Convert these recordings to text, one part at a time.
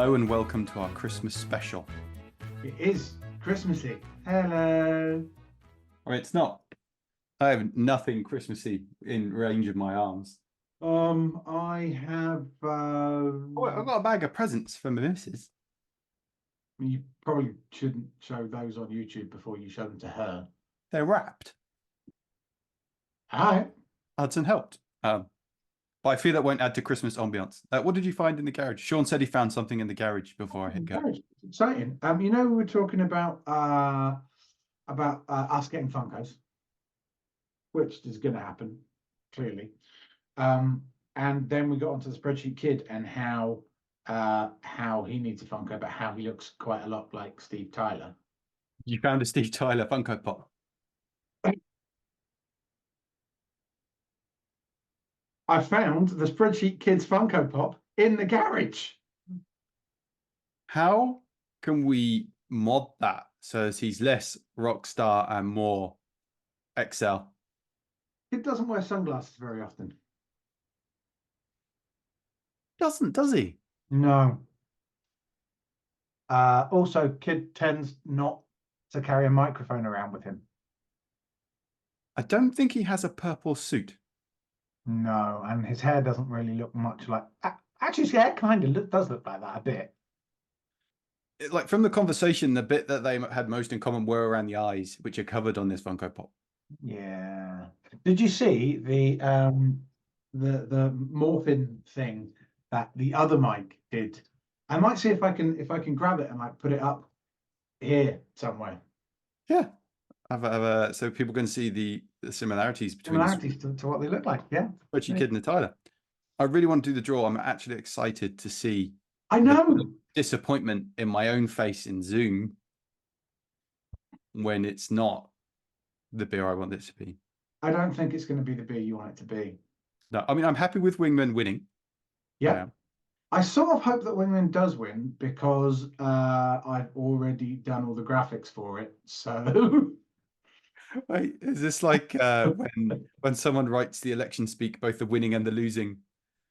Hello and welcome to our Christmas special. It is Christmassy. Hello. Or it's not. I have nothing Christmassy in range of my arms. I have. Oh, I've got a bag of presents for my missus. You probably shouldn't show those on YouTube before you show them to her. They're wrapped. Hi. Hudson helped. But I feel that won't add to Christmas ambiance. What did you find in the garage? Sean said he found something in the garage before I hit go. It's exciting. We were talking about us getting Funkos, which is going to happen clearly. And then we got onto the spreadsheet kid and how he needs a Funko, but how he looks quite a lot like Steve Tyler. You found a Steve Tyler Funko Pop. I found the spreadsheet kid's Funko Pop in the garage. How can we mod that so as he's less rock star and more XL? Kid doesn't wear sunglasses very often. Doesn't, does he? No. Also, kid tends not to carry a microphone around with him. I don't think he has a purple suit. No, and his hair doesn't really look much like. Actually, his hair kind of does look like that a bit. Like from the conversation, the bit that they had most in common were around the eyes, which are covered on this Funko Pop. Yeah. Did you see the morphin thing that the other Mike did? I might see if I can grab it and like put it up here somewhere. Yeah. So people can see the similarities between to what they look like. Yeah. Spreadsheet Kid and the Tyler. I really want to do the draw. I'm actually excited to see. I know. The disappointment in my own face in Zoom when it's not the beer I want it to be. I don't think it's going to be the beer you want it to be. No, I mean, I'm happy with Wingman winning. Yeah. I sort of hope that Wingman does win because I've already done all the graphics for it. So Wait, is this like when someone writes the election speak, both the winning and the losing?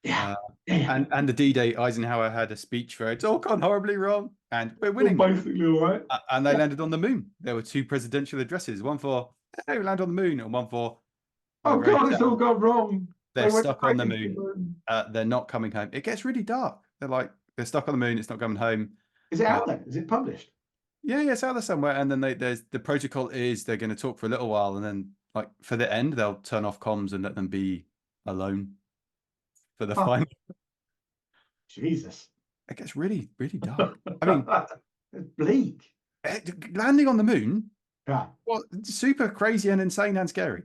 Yeah. And the D-Day, Eisenhower had a speech where it's all gone horribly wrong and we're winning. Basically, all right. And they landed on the moon. There were two presidential addresses, one for, hey, we land on the moon, and one for, oh God, it's all gone wrong. They're stuck on the moon. They're not coming home. It gets really dark. They're stuck on the moon. It's not coming home. Is it out there? Is it published? Yeah, it's out there somewhere. And then there's the protocol is they're going to talk for a little while, and then like for the end, they'll turn off comms and let them be alone for the final. Jesus, it gets really, really dark. I mean, it's bleak. Landing on the moon. Yeah. Well, super crazy and insane and scary.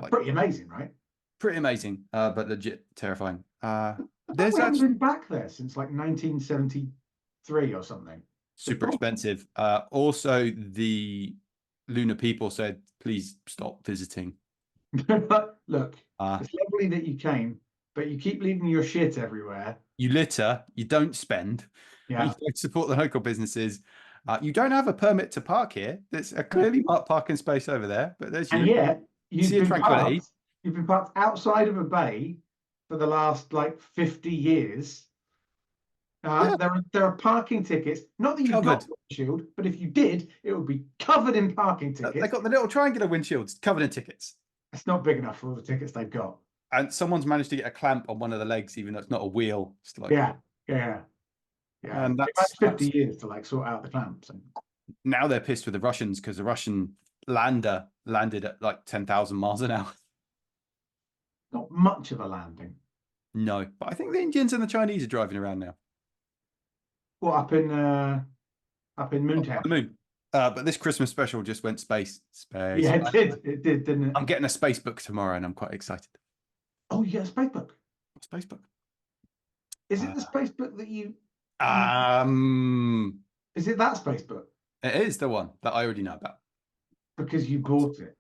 Pretty amazing, right? Pretty amazing, but legit terrifying. There's actually been back there since like 1973 or something. Super expensive. Also, the lunar people said, please stop visiting. Look, it's lovely that you came, but you keep leaving your shit everywhere. You litter, you don't spend, you don't support the local businesses. You don't have a permit to park here. There's a clearly marked parking space over there, but there's you. And yet, you've been parked outside of a bay for the last like 50 years. There are parking tickets. Not that you've got a windshield, but if you did, it would be covered in parking tickets. They've got the little triangular windshields covered in tickets. It's not big enough for all the tickets they've got. And someone's managed to get a clamp on one of the legs, even though it's not a wheel. It's like, yeah. And that's 50 years to like sort out the clamps. And now they're pissed with the Russians because the Russian lander landed at like 10,000 miles an hour. Not much of a landing. No, but I think the Indians and the Chinese are driving around now. Well, up in Moontown. The moon. But this Christmas special just went space. Yeah, it did, didn't it? I'm getting a space book tomorrow, and I'm quite excited. Oh, you get a space book? Space book. Is it the space book that you? Is it that space book? It is the one that I already know about. Because you bought it.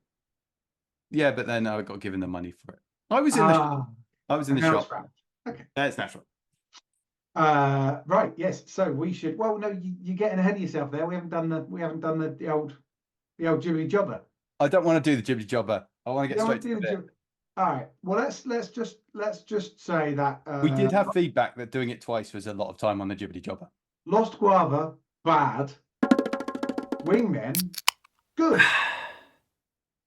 Yeah, but then I got given the money for it. I was in the shop. I was in the shop. Okay. That's natural. Right. Yes. So we should. Well, no, you're getting ahead of yourself there. We haven't done the old jibbly jobber. I don't want to do the jibbly jobber. I want to get straight to the bit. All right. Well, let's just say that We did have feedback that doing it twice was a lot of time on the Jibbity Jobber. Lost Guava, bad. Wingmen, good.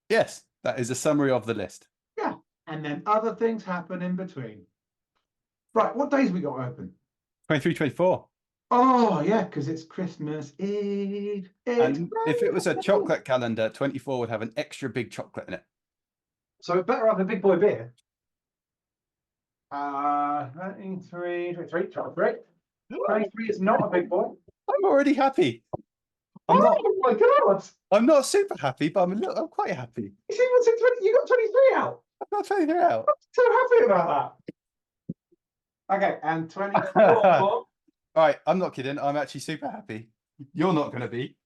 Yes, that is a summary of the list. Yeah. And then other things happen in between. Right. What days we got open? 23, 24. Oh yeah, because it's Christmas Eve. And if it was a chocolate calendar, 24 would have an extra big chocolate in it. So it better have a big boy beer. 23, 23, 23. 23 is not a big boy. I'm already happy. Oh my god! I'm not super happy, but I'm quite happy. You see what's in 20? You got 23 out. I've got 23 out. I'm so happy about that. Okay, and 24. All right, I'm not kidding. I'm actually super happy. You're not going to be.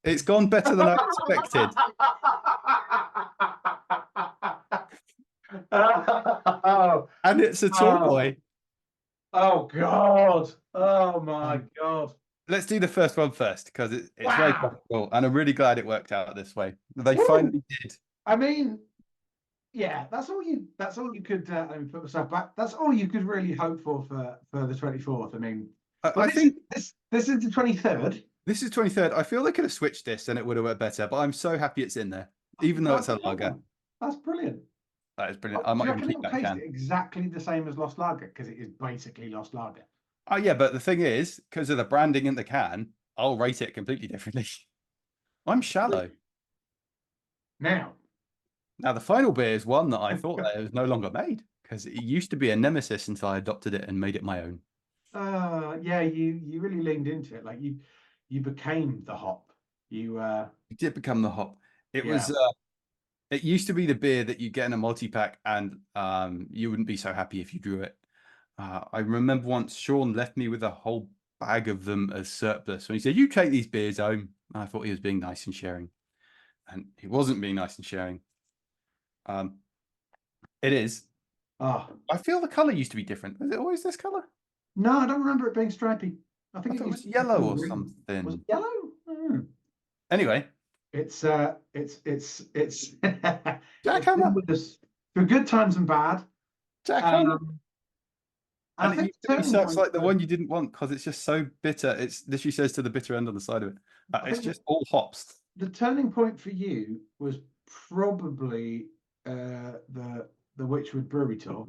It's gone better than I expected. And it's a tall boy. Oh god. Oh my god. Let's do the first one first because it's very possible, and I'm really glad it worked out this way. They finally did. I mean, yeah, that's all you could let me put myself back. That's all you could really hope for the 24th. I mean, I think this is the 23rd. This is 23rd. I feel they could have switched this and it would have worked better, but I'm so happy it's in there, even though it's a lager. That's brilliant. That is brilliant. I might even keep that can. Exactly the same as Lost Lager because it is basically Lost Lager. Oh yeah, but the thing is, because of the branding in the can, I'll rate it completely differently. I'm shallow. Now the final beer is one that I thought that it was no longer made because it used to be a nemesis until I adopted it and made it my own. Yeah, you really leaned into it. Like you became the hop. You did become the hop. It was it used to be the beer that you get in a multi-pack and you wouldn't be so happy if you drew it. I remember once Sean left me with a whole bag of them as surplus. And he said, "You take these beers home." And I thought he was being nice and sharing. And he wasn't being nice and sharing. It is. I feel the color used to be different. Was it always this color? No, I don't remember it being stripy. I think it was yellow or something. Was it yellow? Anyway, it's Jackhammer for good times and bad. Jackhammer. And it usually sucks like the one you didn't want because it's just so bitter. It's literally says to the bitter end on the side of it. It's just all hops. The turning point for you was probably the Witchwood Brewery tour.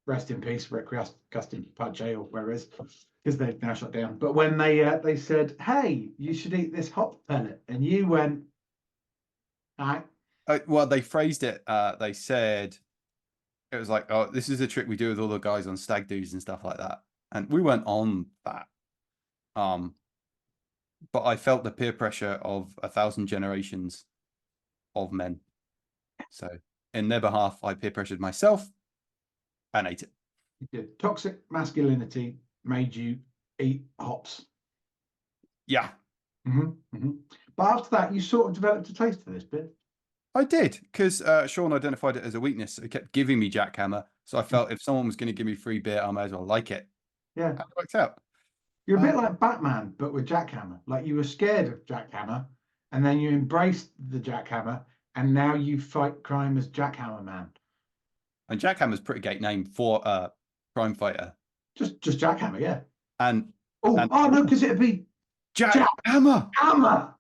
Rest in peace, Requiescasting Pace or where it is, because they've now shut down. But when they said, "Hey, you should eat this hop pellet," and you went, "All right." Well, they phrased it. They said it was like, "Oh, this is a trick we do with all the guys on stag do's and stuff like that," and we went on that. But I felt the peer pressure of 1,000 generations of men. So, in their behalf, I peer pressured myself and ate it. Toxic masculinity made you eat hops. Yeah. But after that, you sort of developed a taste for this bit. I did, because Sean identified it as a weakness. So he kept giving me Jackhammer. So I felt if someone was going to give me free beer, I might as well like it. Yeah. And it worked out. You're a bit like Batman, but with Jackhammer. Like you were scared of Jackhammer, and then you embraced the Jackhammer, and now you fight crime as Jackhammer Man. And Jackhammer's a pretty great name for a crime fighter. Just Jackhammer, yeah. And no, because it'd be Jackhammer. Hammer.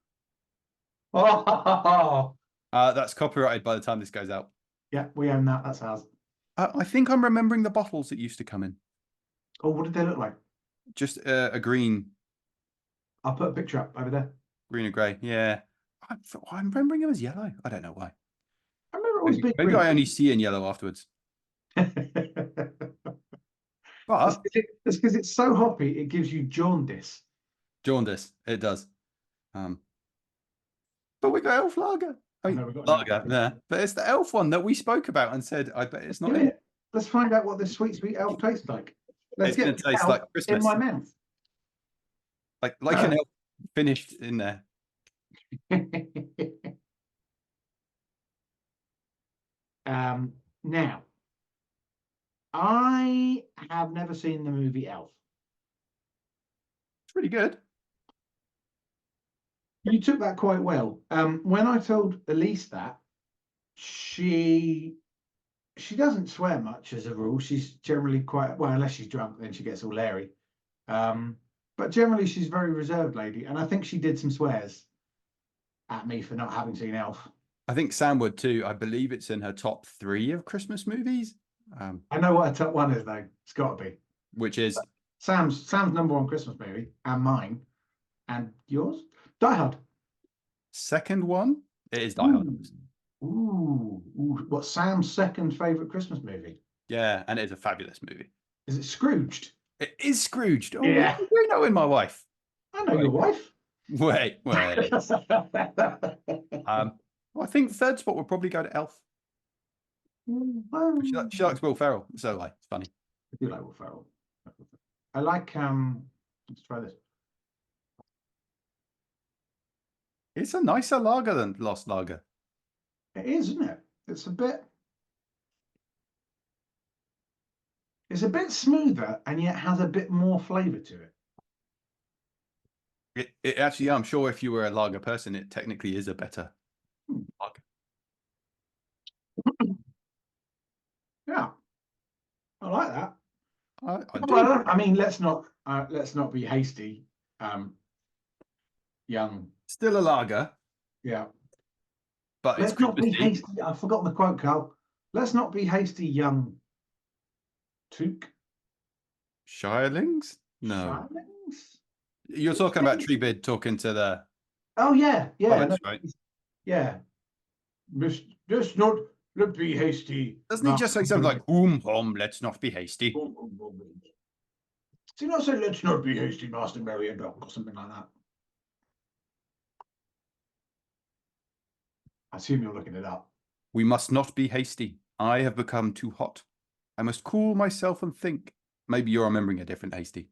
Oh. That's copyrighted by the time this goes out. Yeah, we own that. That's ours. I think I'm remembering the bottles that used to come in. Oh, what did they look like? Just a green. I'll put a picture up over there. Green and grey, yeah. I'm remembering it was yellow. I don't know why. I remember it always being maybe I only see in yellow afterwards. But it's because it's so hoppy, it gives you jaundice. Jaundice, it does. But we got elf lager. I mean, lager, yeah. But it's the elf one that we spoke about and said, I bet it's not in it. Let's find out what this sweet elf tastes like. Let's get it taste like Christmas in my mouth. Like an elf finished in there. Now, I have never seen the movie Elf. It's pretty good. You took that quite well. When I told Elise that, She doesn't swear much as a rule. She's generally quite well, unless she's drunk, then she gets all leery. But generally, she's a very reserved lady, and I think she did some swears at me for not having seen Elf. I think Sam would too. I believe it's in her top 3 of Christmas movies, I know what her top one is though. It's got to be which is Sam's number one Christmas movie, and mine, and yours. Die Hard. second one. It is Die Hard. Ooh, ooh. What's Sam's second favorite Christmas movie? Yeah, and it's a fabulous movie. Is it Scrooged? It is Scrooged. Oh, Yeah, you know, in my wife. I know your wife. Wait. Well, I think third spot would probably go to Elf. She likes Will Ferrell, so like it's funny. I do like Will Ferrell. I like let's try this. It's a nicer lager than Lost Lager. It is, isn't it? It's a bit smoother and yet has a bit more flavour to it. It actually, I'm sure if you were a lager person, it technically is a better lager. Yeah, I like that. I do. Well, I mean, let's not be hasty. Young, Still a lager, yeah. but it's Let's not be Christmassy. hasty. I've forgotten the quote, Carl. Let's not be hasty, young Took. Shirlings? No. Shirlings? You're talking about Treebid talking to the Oh yeah, hobbits, no, right? yeah. Let's not be hasty. Doesn't he just say something like home, let's not be hasty? Do you not say let's not be hasty, Master Meriadoc, or something like that? I assume you're looking it up. We must not be hasty. I have become too hot. I must cool myself and think. Maybe you're remembering a different hasty.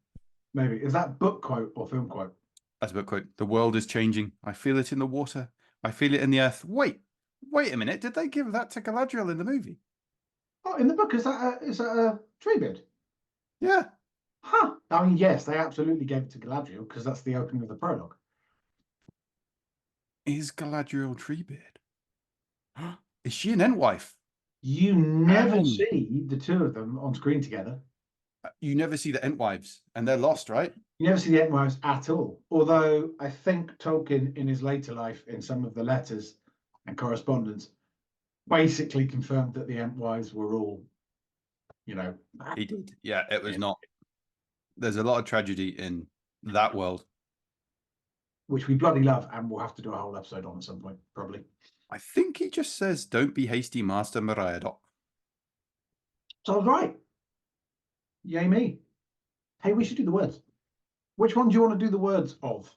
Maybe. Is that book quote or film quote? That's a book quote. The world is changing. I feel it in the water. I feel it in the earth. Wait a minute. Did they give that to Galadriel in the movie? Oh, in the book, is that a tree bid? Yeah. Huh. I mean, yes, they absolutely gave it to Galadriel because that's the opening of the prologue. Is Galadriel Treebeard? Is she an Entwife? You never see the two of them on screen together. You never see the Entwives, and they're lost, right? You never see the Entwives at all. Although I think Tolkien, in his later life, in some of the letters and correspondence, basically confirmed that the Entwives were all, He did. Yeah, it was not. There's a lot of tragedy in that world, which we bloody love, and we'll have to do a whole episode on at some point, probably. I think he just says, "Don't be hasty, Master Meriadoc." So I was right. Yay me. Hey, we should do the words. Which one do you want to do the words of?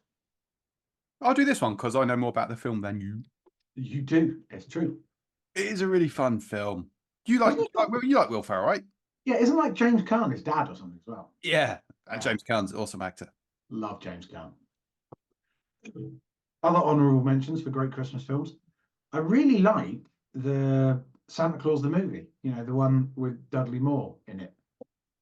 I'll do this one because I know more about the film than you. You do. It's true. It is a really fun film. You like Will Ferrell, right? Yeah, isn't like James Caan his dad or something as well? Yeah, and James Caan's an awesome actor. Love James Caan. Other honourable mentions for great Christmas films. I really like the Santa Claus the movie. The one with Dudley Moore in it.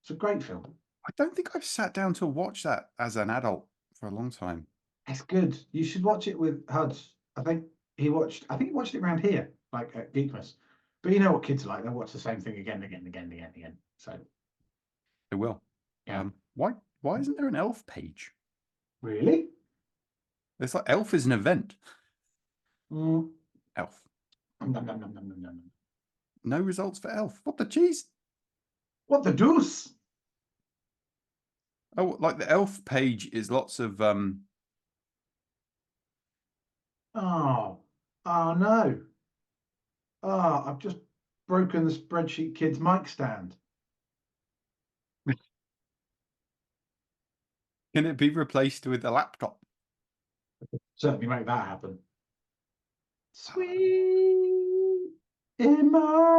It's a great film. I don't think I've sat down to watch that as an adult for a long time. It's good. You should watch it with Huds. I think he watched it around here, like at Geekmas. But you know what kids are like. They'll watch the same thing again. So They will. Yeah. Why isn't there an Elf page? Really? It's like Elf is an event. Elf. No results for Elf. What the cheese? What the deuce? Oh, like the Elf page is lots of Oh no. Oh, I've just broken the spreadsheet kid's mic stand. Can it be replaced with a laptop? Certainly make that happen. Sweet emotion.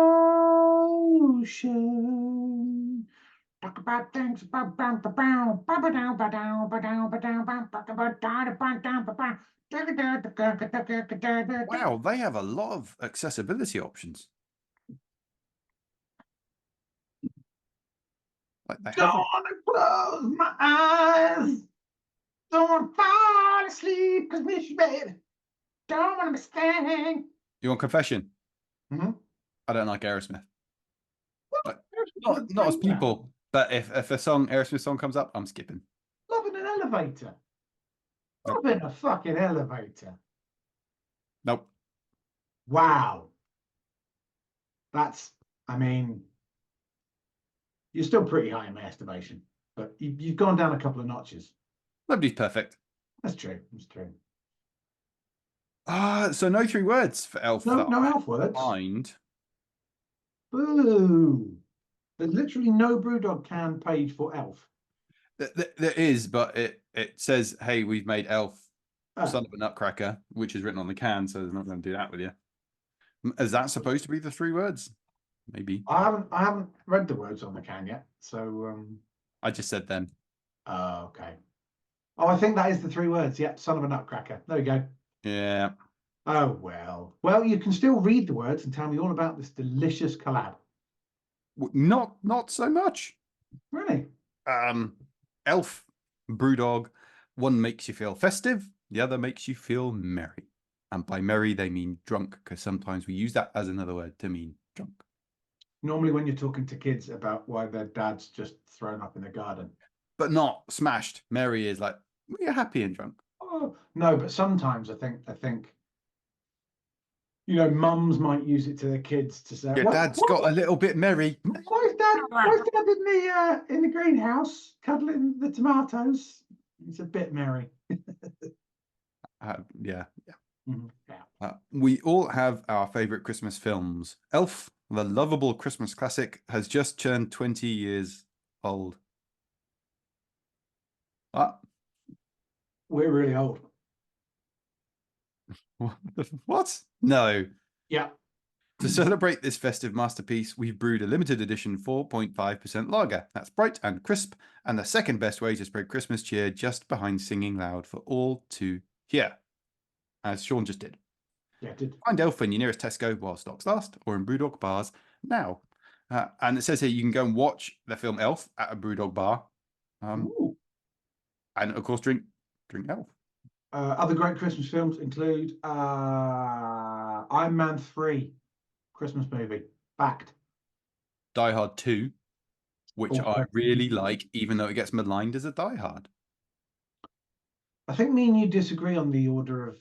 Talk about things. Wow, they have a lot of accessibility options. Like they have. Don't want to close my eyes. Don't want to fall asleep because miss you, baby. Don't want to be staying. You want confession? Mm-hmm. I don't like Aerosmith. Like, What not as a banger. people, but if a song Aerosmith song comes up, I'm skipping. Loving an elevator. Nope. Loving a fucking elevator. Nope. Wow. That's, I mean, you're still pretty high in my estimation, but you've gone down a couple of notches. Nobody's perfect. That's true. That's true. So no three words for Elf No, that no I elf words. find. Boo. There's literally no Brewdog can page for elf. There is, but it says, "Hey, we've made Elf, Oh, son of a nutcracker," which is written on the can, so they're not going to do that with you. Is that supposed to be the three words? Maybe. I haven't read the words on the can yet. So I just said them. okay. Oh, I think that is the three words. Yep, son of a nutcracker. There we go. Yeah. Oh well. Well, you can still read the words and tell me all about this delicious collab. Not so much. Really? Um, Elf, Brewdog. One makes you feel festive, the other makes you feel merry. And by merry, they mean drunk, because sometimes we use that as another word to mean drunk. Normally, when you're talking to kids about why their dad's just thrown up in the garden. But not smashed. Merry is like, we're happy and drunk. Oh no, but sometimes I think mums might use it to their kids to say, Your dad's got a little bit merry. why is dad in the greenhouse cuddling the tomatoes? It's a bit merry. Yeah. Yeah. We all have our favorite Christmas films. Elf, the lovable Christmas classic, has just turned 20 years old. Ah, We're really old. what? No. Yeah. To celebrate this festive masterpiece, we've brewed a limited edition 4.5% lager. That's bright and crisp, and the second best way to spread Christmas cheer just behind singing loud for all to hear, as Sean just did. Yeah, it did. Find Elf in your nearest Tesco while stocks last, or in Brewdog bars now. And it says here you can go and watch the film Elf at a Brewdog bar, Ooh. and of course drink Elf. Other great Christmas films include Iron Man 3, Christmas movie, backed. Die Hard 2, which I Also, really like, even though it gets maligned as a Die Hard. I think me and you disagree on the order of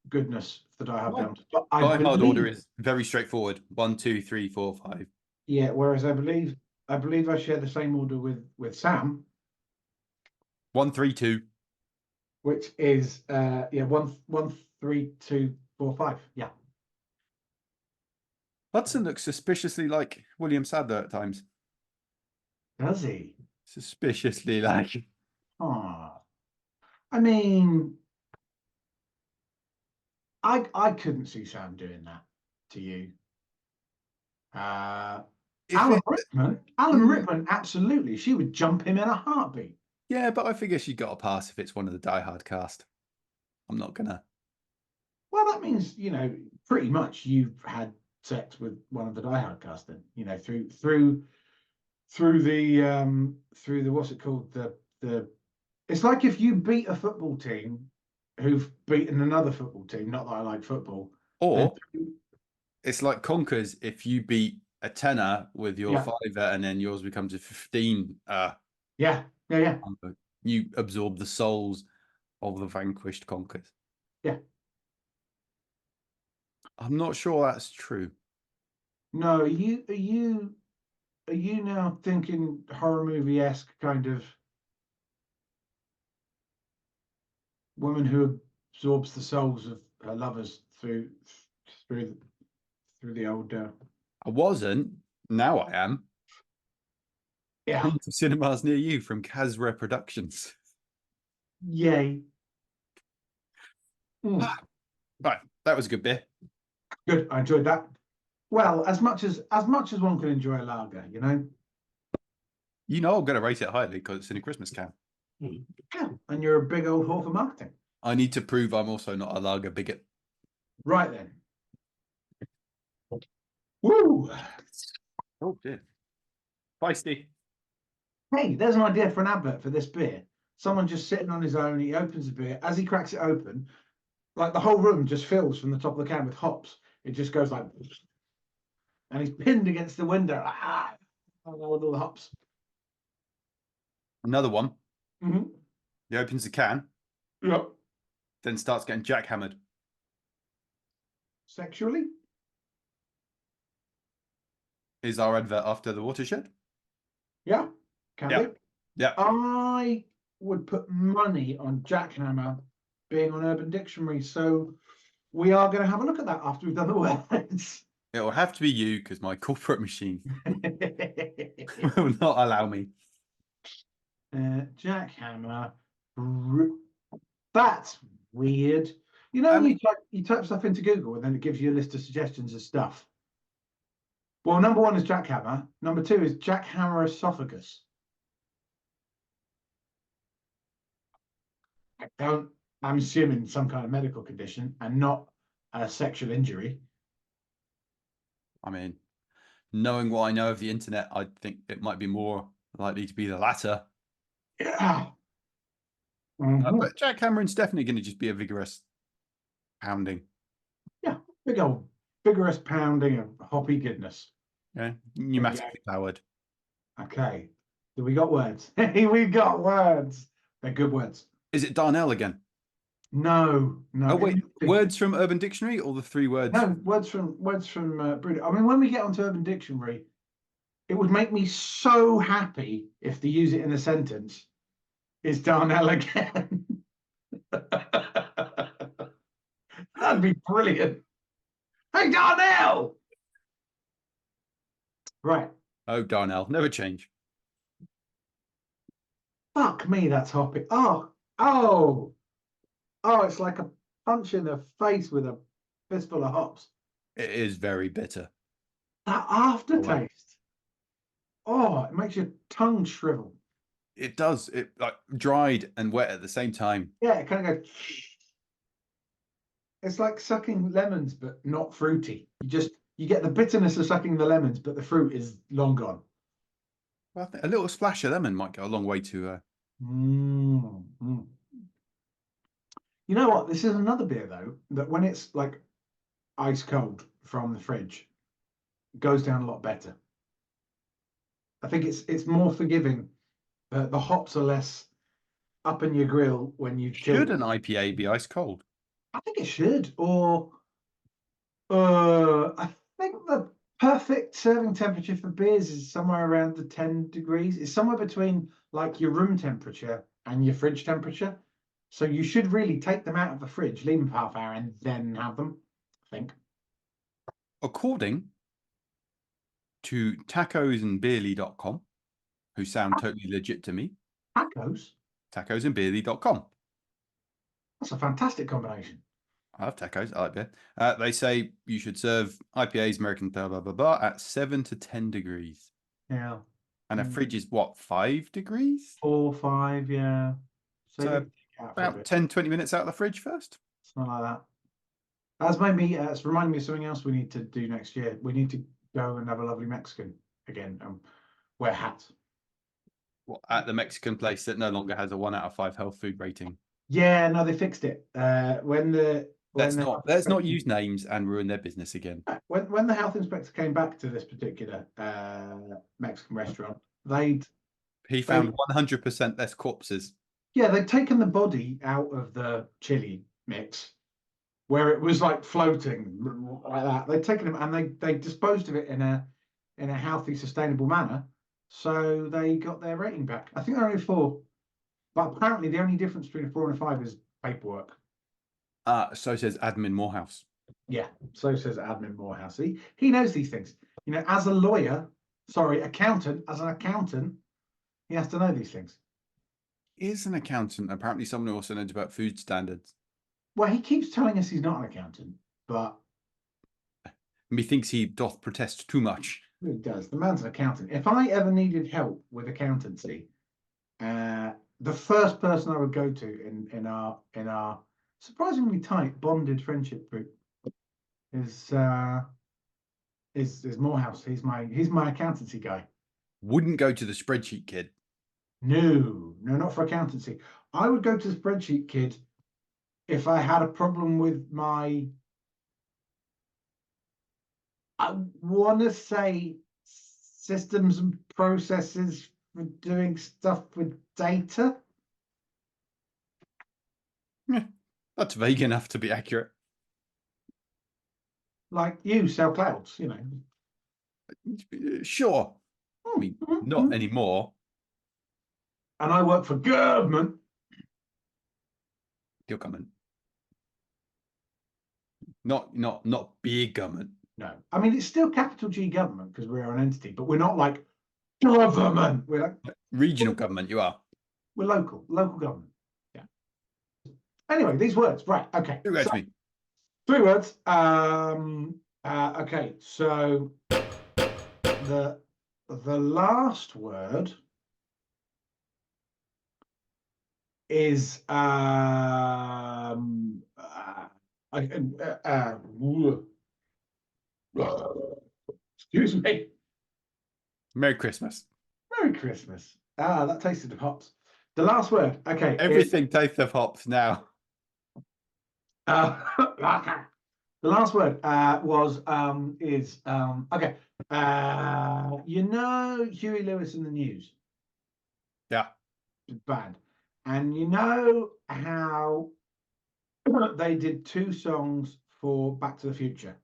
goodness for Die Hard My films, but I Die Hard order believe, is very straightforward: 1, 2, 3, 4, 5. yeah. Whereas I believe I share the same order with Sam, 1, 3, 2. which is yeah, one, 3, 2, 4, 5. Yeah. Hudson looks suspiciously like William Sadler at times. Does he? Suspiciously like. Oh, I mean, I couldn't see Sam doing that to you. Uh, If it, Alan mm, Rickman, absolutely. She would jump him in a heartbeat. yeah, but I figure she got a pass if it's one of the Die Hard cast. I'm not gonna. Well, that means, pretty much you've had sex with one of the Die Hard cast then, through the what's it called? The It's like if you beat a football team who've beaten another football team, not that I like football, then Or it's like Conkers if you beat a tenner with your yeah, fiver and then yours becomes a 15. yeah, yeah, yeah, You absorb the souls of the vanquished Conkers. yeah. I'm not sure that's true. No, are you now thinking horror movie-esque kind of woman who absorbs the souls of her lovers through through the old I wasn't. Now I am. yeah, Come to cinemas near you from Casra Productions. yay. Right, that was a good beer. Good, I enjoyed that. Well, as much as one can enjoy a lager, You know I'm going to rate it highly because it's in a Christmas can. yeah, and you're a big old whore for marketing. I need to prove I'm also not a lager bigot. Right then. Woo! Oh dear. Feisty. Hey, there's an idea for an advert for this beer. Someone just sitting on his own, he opens the beer. As he cracks it open, like the whole room just fills from the top of the can with hops. It just goes like and he's pinned against the window. Ah, with all the hops. Another one. Mm-hmm. He opens the can, Yep. then starts getting jackhammered. Sexually? Is our advert after the watershed? Yeah, can Yeah. do. Yeah. I would put money on Jackhammer being on Urban Dictionary. So we are going to have a look at that after we've done the words. It'll have to be you because my corporate machine will not allow me. Jackhammer. That's weird. You know, I when mean, you type stuff into Google and then it gives you a list of suggestions of stuff. Well, number one is jackhammer. Number two is jackhammer esophagus. I don't. I'm assuming some kind of medical condition and not a sexual injury. knowing what I know of the internet, I think it might be more likely to be the latter. Yeah. Mm-hmm. But Jack Cameron's definitely going to just be a vigorous pounding. Yeah, big old vigorous pounding of hoppy goodness. Yeah, pneumatically powered. Okay. Do we got words? We got words. They're good words. Is it Darnell again? No, no. Oh wait, words from Urban Dictionary or the three words? No, words from Bruno. I mean, when we get onto Urban Dictionary, it would make me so happy if to use it in a sentence is Darnell again. That'd be brilliant. Hey, Darnell! Right. Oh, Darnell, never change. Fuck me, that's hoppy. Oh, it's like a punch in the face with a fistful of hops. It is very bitter. That Oh, well. aftertaste. Oh, it makes your tongue shrivel. It does. It like dried and wet at the same time. Yeah, it kind of goes. It's like sucking lemons, but not fruity. You get the bitterness of sucking the lemons, but the fruit is long gone. Well, I think a little splash of lemon might go a long way to. Mm. You know what? This is another beer though that when it's like ice cold from the fridge, goes down a lot better. I think it's more forgiving. The hops are less up in your grill when you've Should chilled. an IPA be ice cold? I think it should. Or I think the perfect serving temperature for beers is somewhere around the 10 degrees. It's somewhere between like your room temperature and your fridge temperature. So you should really take them out of the fridge, leave them for half hour, and then have them. I think. According to tacosandbeerly.com, who sound totally legit to me, Tacos. tacosandbeerly.com. That's a fantastic combination. I love tacos. I like beer. They say you should serve IPAs, American blah, blah, blah, blah, at 7 to 10 degrees. Yeah. And a fridge is what, 5 degrees? 4, 5, yeah. So about 10, 20 minutes out of the fridge first. Something like that. It's reminding me of something else we need to do next year. We need to go and have a lovely Mexican again and wear hats. Well, at the Mexican place that no longer has a 1 out of 5 health food rating. Yeah, no, they fixed it. Let's not use names and ruin their business again. When the health inspector came back to this particular Mexican restaurant, He found 100% less corpses. they'd taken the body out of the chili mix where it was like floating like that. They'd taken him and they disposed of it in a healthy, sustainable manner. So they got their rating back. I think they're only 4, but apparently the only difference between a 4 and a 5 is paperwork. So says Admin Morehouse. Yeah, so says Admin Morehouse. He knows these things. You know, as an accountant, he has to know these things. Is an accountant apparently someone who also knows about food standards? Well, he keeps telling us he's not an accountant, but methinks he doth protest too much. He does. The man's an accountant. If I ever needed help with accountancy, the first person I would go to in our surprisingly tight bonded friendship group is Morehouse. He's my accountancy guy. Wouldn't go to the spreadsheet kid. No, not for accountancy. I would go to the spreadsheet kid if I had a problem with my I want to say systems and processes for doing stuff with data. Yeah, that's vague enough to be accurate. Like you sell clouds, you know. Sure. I mean, not anymore. And I work for government. Your government. Not big government. No, I mean it's still capital G government because we're an entity, but we're not like government. We're like Regional government, you are. we're local government. Yeah. Anyway, these words, right? Okay. Who So to me? 3 words. Okay. So the last word is excuse me. Merry Christmas. Merry Christmas. Ah, that tasted of hops. The last word. Okay. Everything tastes of hops now. The last word was is okay. You know Huey Lewis and the News. Yeah. Bad. And you know how they did 2 songs for Back to the Future.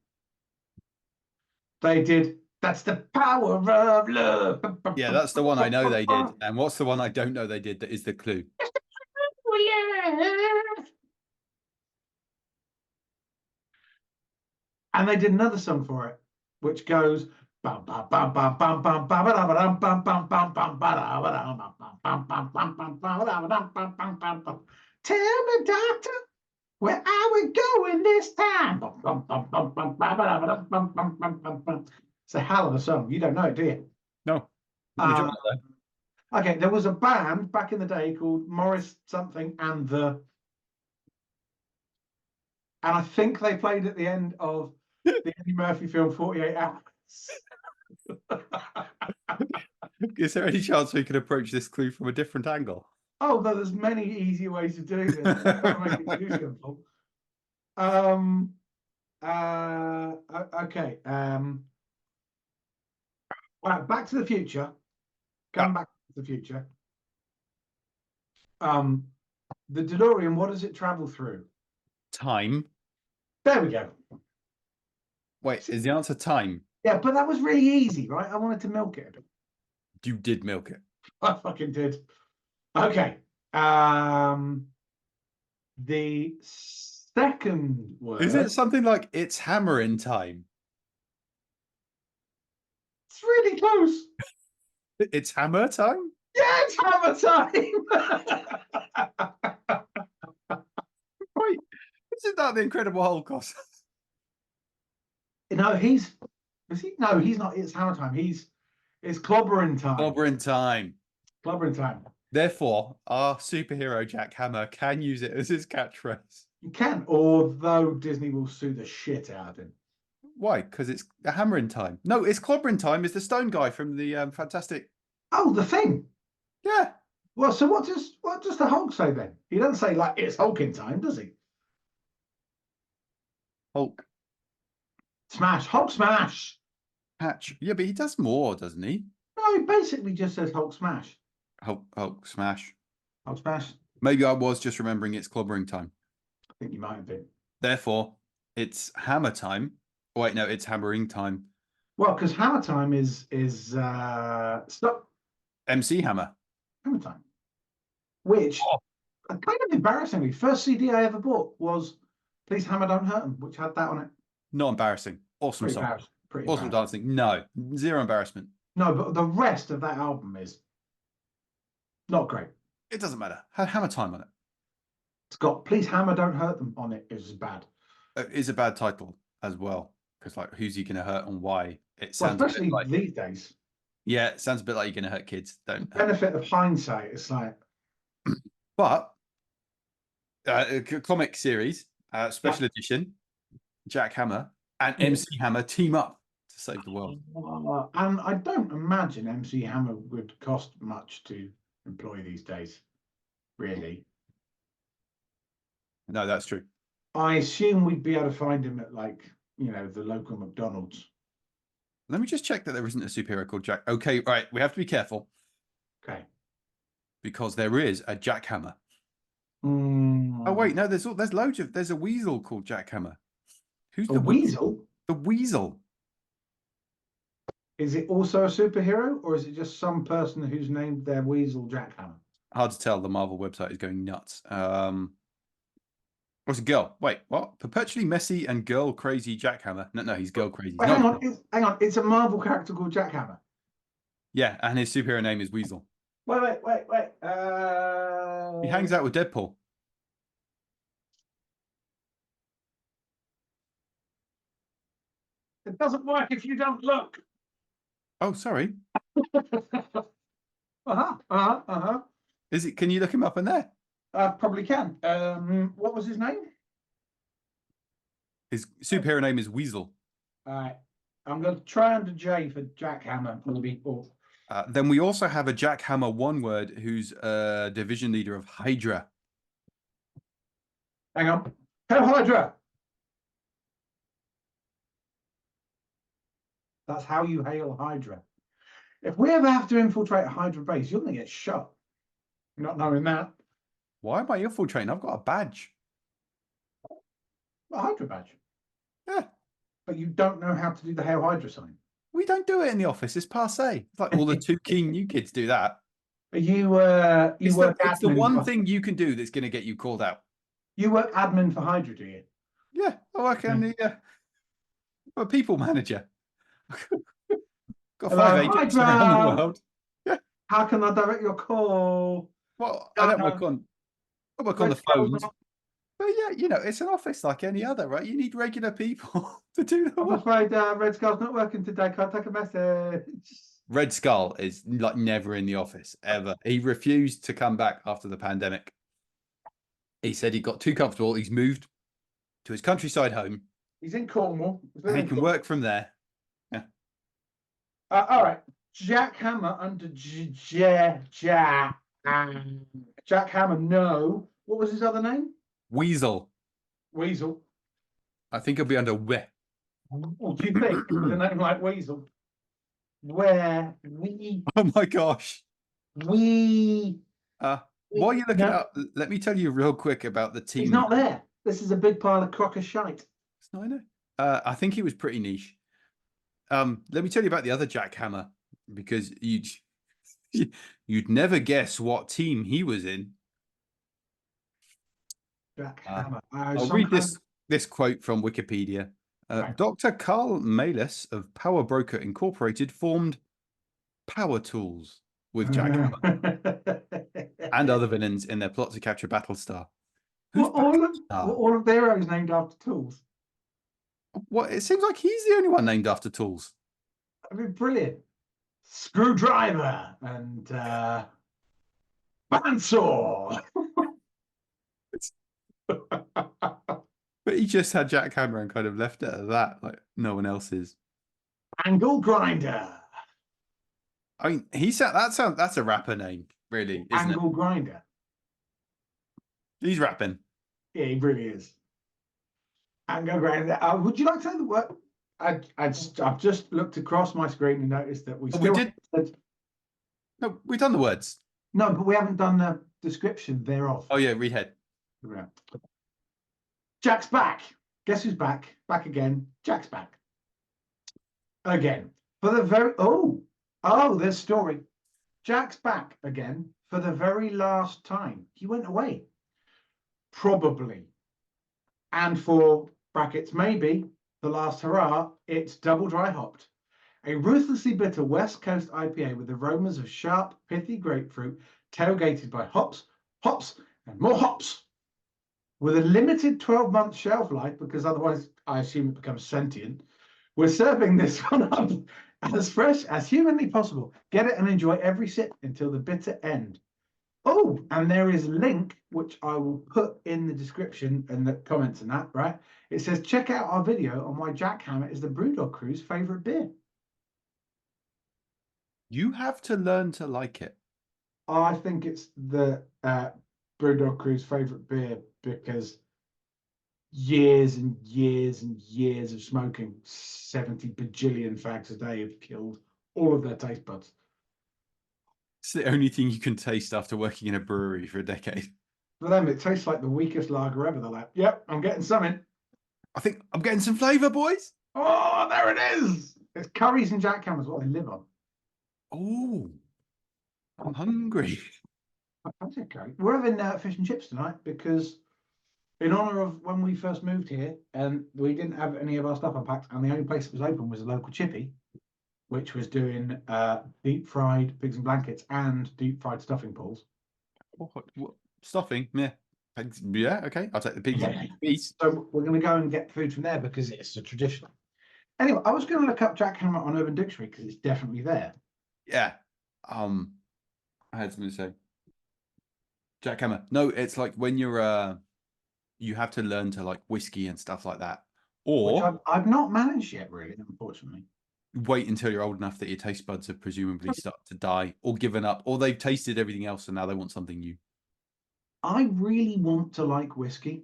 They did That's the Power of Love. Yeah, that's the one I know they did. And what's the one I don't know they did that is the clue? And they did another song for it, which goes tell me, doctor, where are we going this time? It's a hell of a song. You don't know it, do you? No. Would you Uh, like that? okay, there was a band back in the day called Morris something and I think they played at the end of the Eddie Murphy film 48 Hours. Is there any chance we could approach this clue from a different angle? Oh, no, there's many easier ways of doing this. I don't make it too simple. Okay. Right, Back to the Future. Yeah. Going back to the future. The DeLorean, what does it travel through? Time. There we go. Wait, is the answer time? Yeah, but that was really easy, right? I wanted to milk it. You did milk it. I fucking did. Okay. The second Is it word. something like it's hammering time? It's really close. It's hammer time? Yeah, it's hammer time. Wait, isn't that the Incredible Holocaust? No, is he? No, he's not. It's hammer time. It's clobbering time. Clobbering time. Clobbering time. Therefore, our superhero Jack Hammer can use it as his catchphrase. You can, although Disney will sue the shit out of him. Why? Because it's a hammering time. No, it's clobbering time. Is the stone guy from the Fantastic? Oh, the thing. Yeah. Well, so what does the Hulk say then? He doesn't say like it's Hulking time, does he? Hulk Smash, Hulk smash. patch. Yeah, but he does more, doesn't he? No, he basically just says Hulk smash. Hulk smash. Hulk smash. Maybe I was just remembering it's clobbering time. I think you might have been. Therefore, it's hammer time. Oh, wait, no, it's hammering time. Well, because hammer time is stop MC Hammer. hammer time. Which Oh. kind of embarrassingly, first CD I ever bought was Please Hammer Don't Hurt 'Em, which had that on it. Not embarrassing. Awesome Pretty song. embarrassing. Pretty Awesome embarrassing. dancing. No, zero embarrassment. No, but the rest of that album is not great. It doesn't matter. Had hammer time on it. It's got Please Hammer Don't Hurt Them on it. It's bad. It is a bad title as well. Because like, who's he going to hurt and why? It Well, sounds especially like, these days. yeah, it sounds a bit like you're going to hurt kids. Don't. Benefit of hindsight, it's like. But a comic series, special edition, Jack Hammer and MC Hammer team up to save the world. And I don't imagine MC Hammer would cost much to employ these days, really. No, that's true. I assume we'd be able to find him at like, the local McDonald's. Let me just check that there isn't a superhero called Jack. Okay, right. We have to be careful Okay. because there is a jackhammer. Oh Mm, wait, no. There's loads of. There's a weasel called Jackhammer. Who's a the weasel? weasel? The weasel. Is it also a superhero, or is it just some person who's named their weasel Jackhammer? Hard to tell. The Marvel website is going nuts. What's a girl? Wait, what? Perpetually messy and girl crazy Jackhammer. No, no, he's girl crazy. He's Wait, not. hang on. Hang on. It's a Marvel character called Jackhammer. Yeah, and his superhero name is Weasel. Wait. He hangs out with Deadpool. It doesn't work if you don't look. Oh, sorry. Uh-huh. Is it? Can you look him up in there? Probably can. What was his name? His superhero name is Weasel. All right. I'm going to try under J for Jackhammer, maybe. Or Then we also have a Jackhammer one word who's a division leader of Hydra. hang on. Hail Hydra. That's how you hail Hydra. If we ever have to infiltrate a Hydra base, you're going to get shot. Not knowing that. Why am I infiltrating? I've got a badge. A Hydra badge. Yeah. But you don't know how to do the Hail Hydra sign. We don't do it in the office. It's passe. It's like all the too keen new kids do that. You work It's the admin one for, thing you can do that's going to get you called out. you work admin for Hydra, do you? Yeah. Oh, I can. I'm a people manager. Got Hello, 5 agents around the Hydra. world. Yeah. How can I direct your call? Well, I don't work on. I work on Red the Skull's phones. not. But yeah, it's an office like any other, right? You need regular people to do the I'm work. afraid Red Skull's not working today. Can't take a message. Red Skull is like never in the office ever. He refused to come back after the pandemic. He said he got too comfortable. He's moved to his countryside home He's in Cornwall. and he can work from there. Yeah. All right. Jack Hammer under Jack. Jack Hammer, no. What was his other name? Weasel. Weasel. I think he'll be under we. What do you think with a name like Weasel? Where Oh my gosh. we While you're looking no, up, let me tell you real quick about the he's team. not there. This is a big pile of crock of shite. I know. I think he was pretty niche. Let me tell you about the other jackhammer because you'd never guess what team he was in. Jack Hammer. I'll read this quote from Wikipedia. Right. Dr. Carl Malis of Power Broker Incorporated formed Power Tools with Jack Hammer and other villains in their plot to capture Battlestar. Who's Battlestar? All of their heroes named after tools. What? It seems like he's the only one named after tools. I mean, brilliant. Screwdriver and bandsaw. But he just had Jack Hammer and kind of left it at that, like no one else is. Angle grinder. I mean, that's a rapper name, really, isn't Angle grinder. it? He's rapping. Yeah, he really is. Angle grinder. Would you like to know the word? I've just looked across my screen and noticed that we did. No, we've done the words. No, but we haven't done the description thereof. Oh yeah, read head. Jack's back. Guess who's back? Back again. Jack's back. Again. For the very there's story. Jack's back again for the very last time. He went away. Probably. And for brackets, maybe the last hurrah, it's double dry hopped. A ruthlessly bitter West Coast IPA with aromas of sharp, pithy grapefruit, tailgated by hops, and more hops. With a limited 12-month shelf life, because otherwise I assume it becomes sentient, we're serving this one up as fresh as humanly possible. Get it and enjoy every sip until the bitter end. Oh, and there is a link, which I will put in the description and the comments and that, right? It says, check out our video on why Jack Hammer is the Brewdog Crew's favorite beer. You have to learn to like it. I think it's the Brewdog Crew's favorite beer because years and years and years of smoking 70 bajillion fags a day have killed all of their taste buds. It's the only thing you can taste after working in a brewery for a decade. For them, it tastes like the weakest lager ever. They're like, yep, I'm getting something. I think I'm getting some flavour, boys. Oh, there it is. It's curries and jackhammers, what they live on. Oh, I'm hungry. That's okay. We're having fish and chips tonight because, in honor of when we first moved here, and we didn't have any of our stuff unpacked, and the only place that was open was a local chippy, which was doing deep fried pigs and blankets and deep fried stuffing balls. What? Stuffing? Yeah. Yeah, okay. I'll take the pig Yeah. piece. So we're going to go and get food from there because it's a tradition. Anyway, I was going to look up jackhammer on Urban Dictionary because it's definitely there. Yeah. I had something to say. Jackhammer. No, it's like when you're you have to learn to like whiskey and stuff like that. Which Or I've not managed yet, really, unfortunately. wait until you're old enough that your taste buds have presumably started to die or given up, or they've tasted everything else and now they want something new. I really want to like whiskey.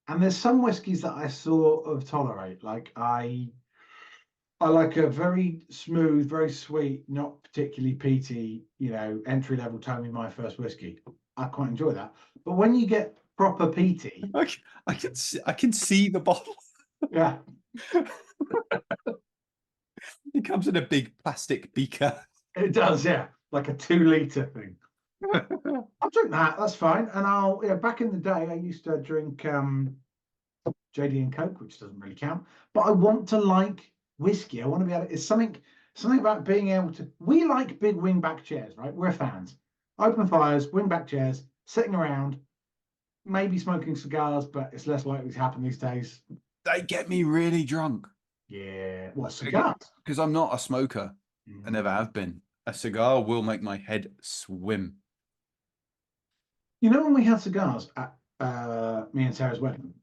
And there's some whiskies that I sort of tolerate. Like I like a very smooth, very sweet, not particularly peaty, entry level Tell Me My First Whiskey. I quite enjoy that. But when you get proper peaty, I can see the bottle. yeah, It comes in a big plastic beaker. it does, yeah, like a 2 litre thing. I'll drink that. That's fine. And back in the day, I used to drink JD and Coke, which doesn't really count. But I want to like whiskey. I want to be able to, it's something about being able to. We like big wingback chairs, right? We're fans. Open fires, wingback chairs, sitting around, maybe smoking cigars, but it's less likely to happen these days. They get me really drunk. Yeah, what cigars? Because I'm not a smoker. I never Mm. have been. A cigar will make my head swim. You know when we had cigars at me and Sarah's wedding?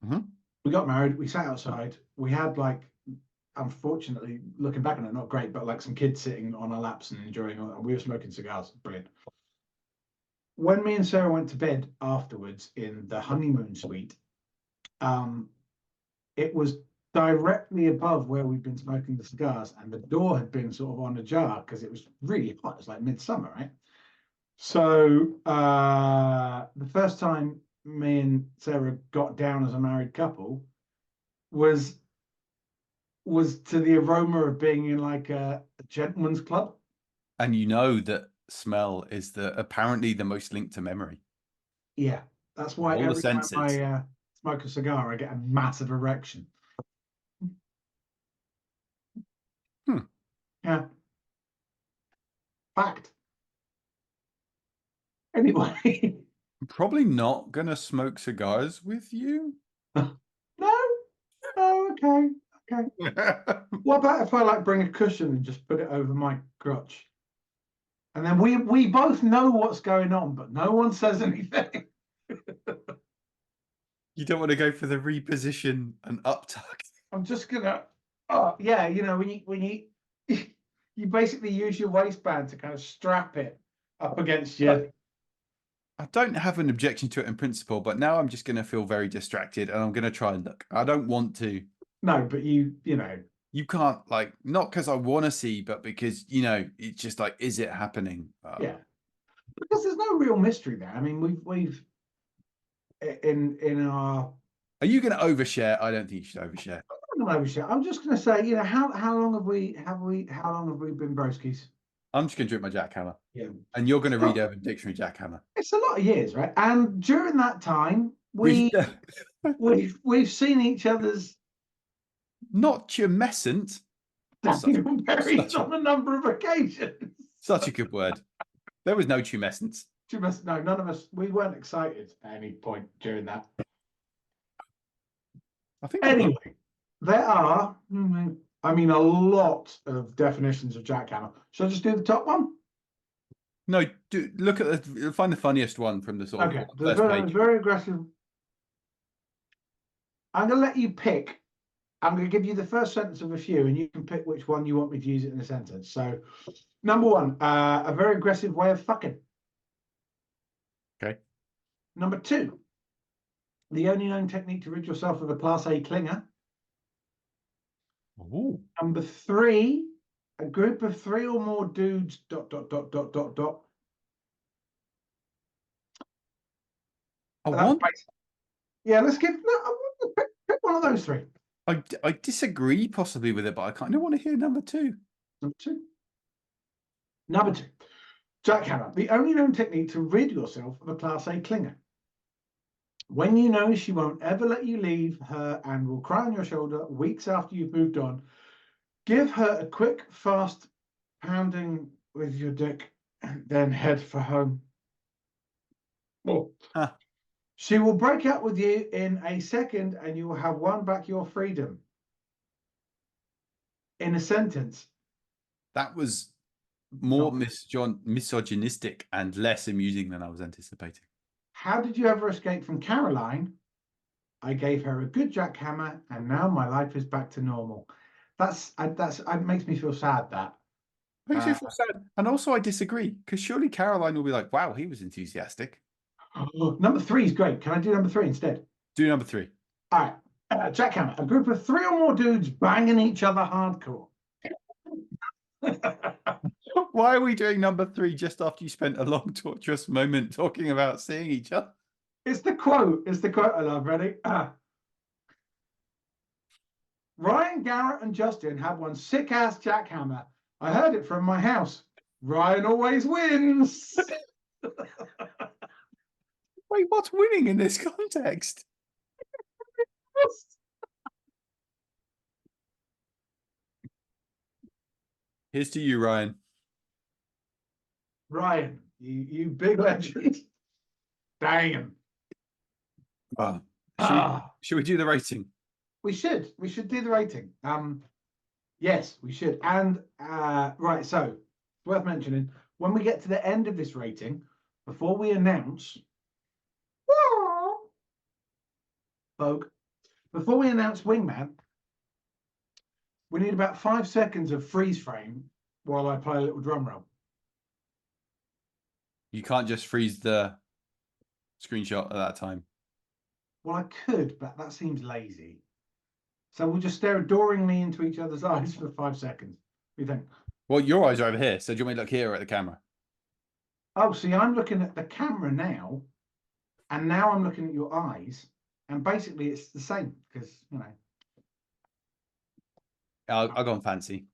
Mm-hmm. We got married. We sat outside. We had unfortunately, looking back on it, not great, but like some kids sitting on our laps and enjoying. And we were smoking cigars. Brilliant. When me and Sarah went to bed afterwards in the honeymoon suite, um, it was directly above where we'd been smoking the cigars, and the door had been sort of on ajar because it was really hot. It's like midsummer, right? So the first time me and Sarah got down as a married couple was to the aroma of being in like a gentleman's club. And you know that smell is apparently the most linked to memory. Yeah, that's why All the every time senses. I smoke a cigar, I get a massive erection. Hmm. Yeah, fact. Anyway, I'm probably not gonna smoke cigars with you. no, oh, okay, okay. What about if I bring a cushion and just put it over my crotch, and then we both know what's going on, but no one says anything. You don't want to go for the reposition and uptuck. I'm just gonna, oh yeah, when you you basically use your waistband to kind of strap it up against you. I don't have an objection to it in principle, but now I'm just going to feel very distracted and I'm going to try and look. I don't want to. No, but you know, You can't, not because I want to see, but because, it's just like, is it happening? yeah, because there's no real mystery there. I mean, we've in our. Are you going to overshare? I don't think you should overshare. I'm just going to say, how long how long have we been broskies? I'm just going to drink my jackhammer. Yeah, And you're going to read Urban Dictionary jackhammer. it's a lot of years, right? And during that time, We we've seen each other's not tumescent. dangle berries on a number of occasions. Such a good word. There was no tumescence. No, none of us. We weren't excited at any point during that. I think Anyway, there are, a lot of definitions of jackhammer. Should I just do the top one? No, look at find the funniest one from the sort Okay, of first page. very aggressive. I'm going to let you pick. I'm going to give you the first sentence of a few, and you can pick which one you want me to use it in a sentence. So, number one, a very aggressive way of fucking. Okay. Number two, The only known technique to rid yourself of a Class A clinger. Ooh. Number three, a group of three or more dudes. Dot dot dot dot dot dot. I That's want. yeah. Let's give. No, pick one of those three. I disagree possibly with it, but I kind of want to hear number two. Number two. Number two. Jackhammer, the only known technique to rid yourself of a Class A clinger. When you know she won't ever let you leave her and will cry on your shoulder weeks after you've moved on, give her a quick, fast pounding with your dick and then head for home. Oh. Huh. She will break up with you in a second and you will have won back your freedom. In a sentence. That was more Not. misogynistic and less amusing than I was anticipating. How did you ever escape from Caroline? I gave her a good jackhammer, and now my life is back to normal. It makes me feel sad that. Makes me feel sad. And also, I disagree because surely Caroline will be like, wow, he was enthusiastic. Number three is great. Can I do number three instead? Do number three. All right. Jackhammer, a group of three or more dudes banging each other hardcore. Why are we doing number three just after you spent a long, torturous moment talking about seeing each other? It's the quote. It's the quote I love. Ready? Ryan, Garrett, and Justin had one sick ass jackhammer. I heard it from my house. Ryan always wins. Wait, what's winning in this context? Here's to you, Ryan. Ryan, you big legend. Damn. Should we do the rating? We should. We should do the rating. Yes, we should. And right, so worth mentioning when we get to the end of this rating, before we announce, folk, before we announce Wingman, we need about 5 seconds of freeze frame while I play a little drum roll. You can't just freeze the screenshot at that time. Well, I could, but that seems lazy. So we'll just stare adoringly into each other's eyes for 5 seconds. What do you think? Well, your eyes are over here, so do you want me to look here or at the camera? Oh, see, I'm looking at the camera now, and now I'm looking at your eyes, and basically it's the same because, you know. I'll go on fancy.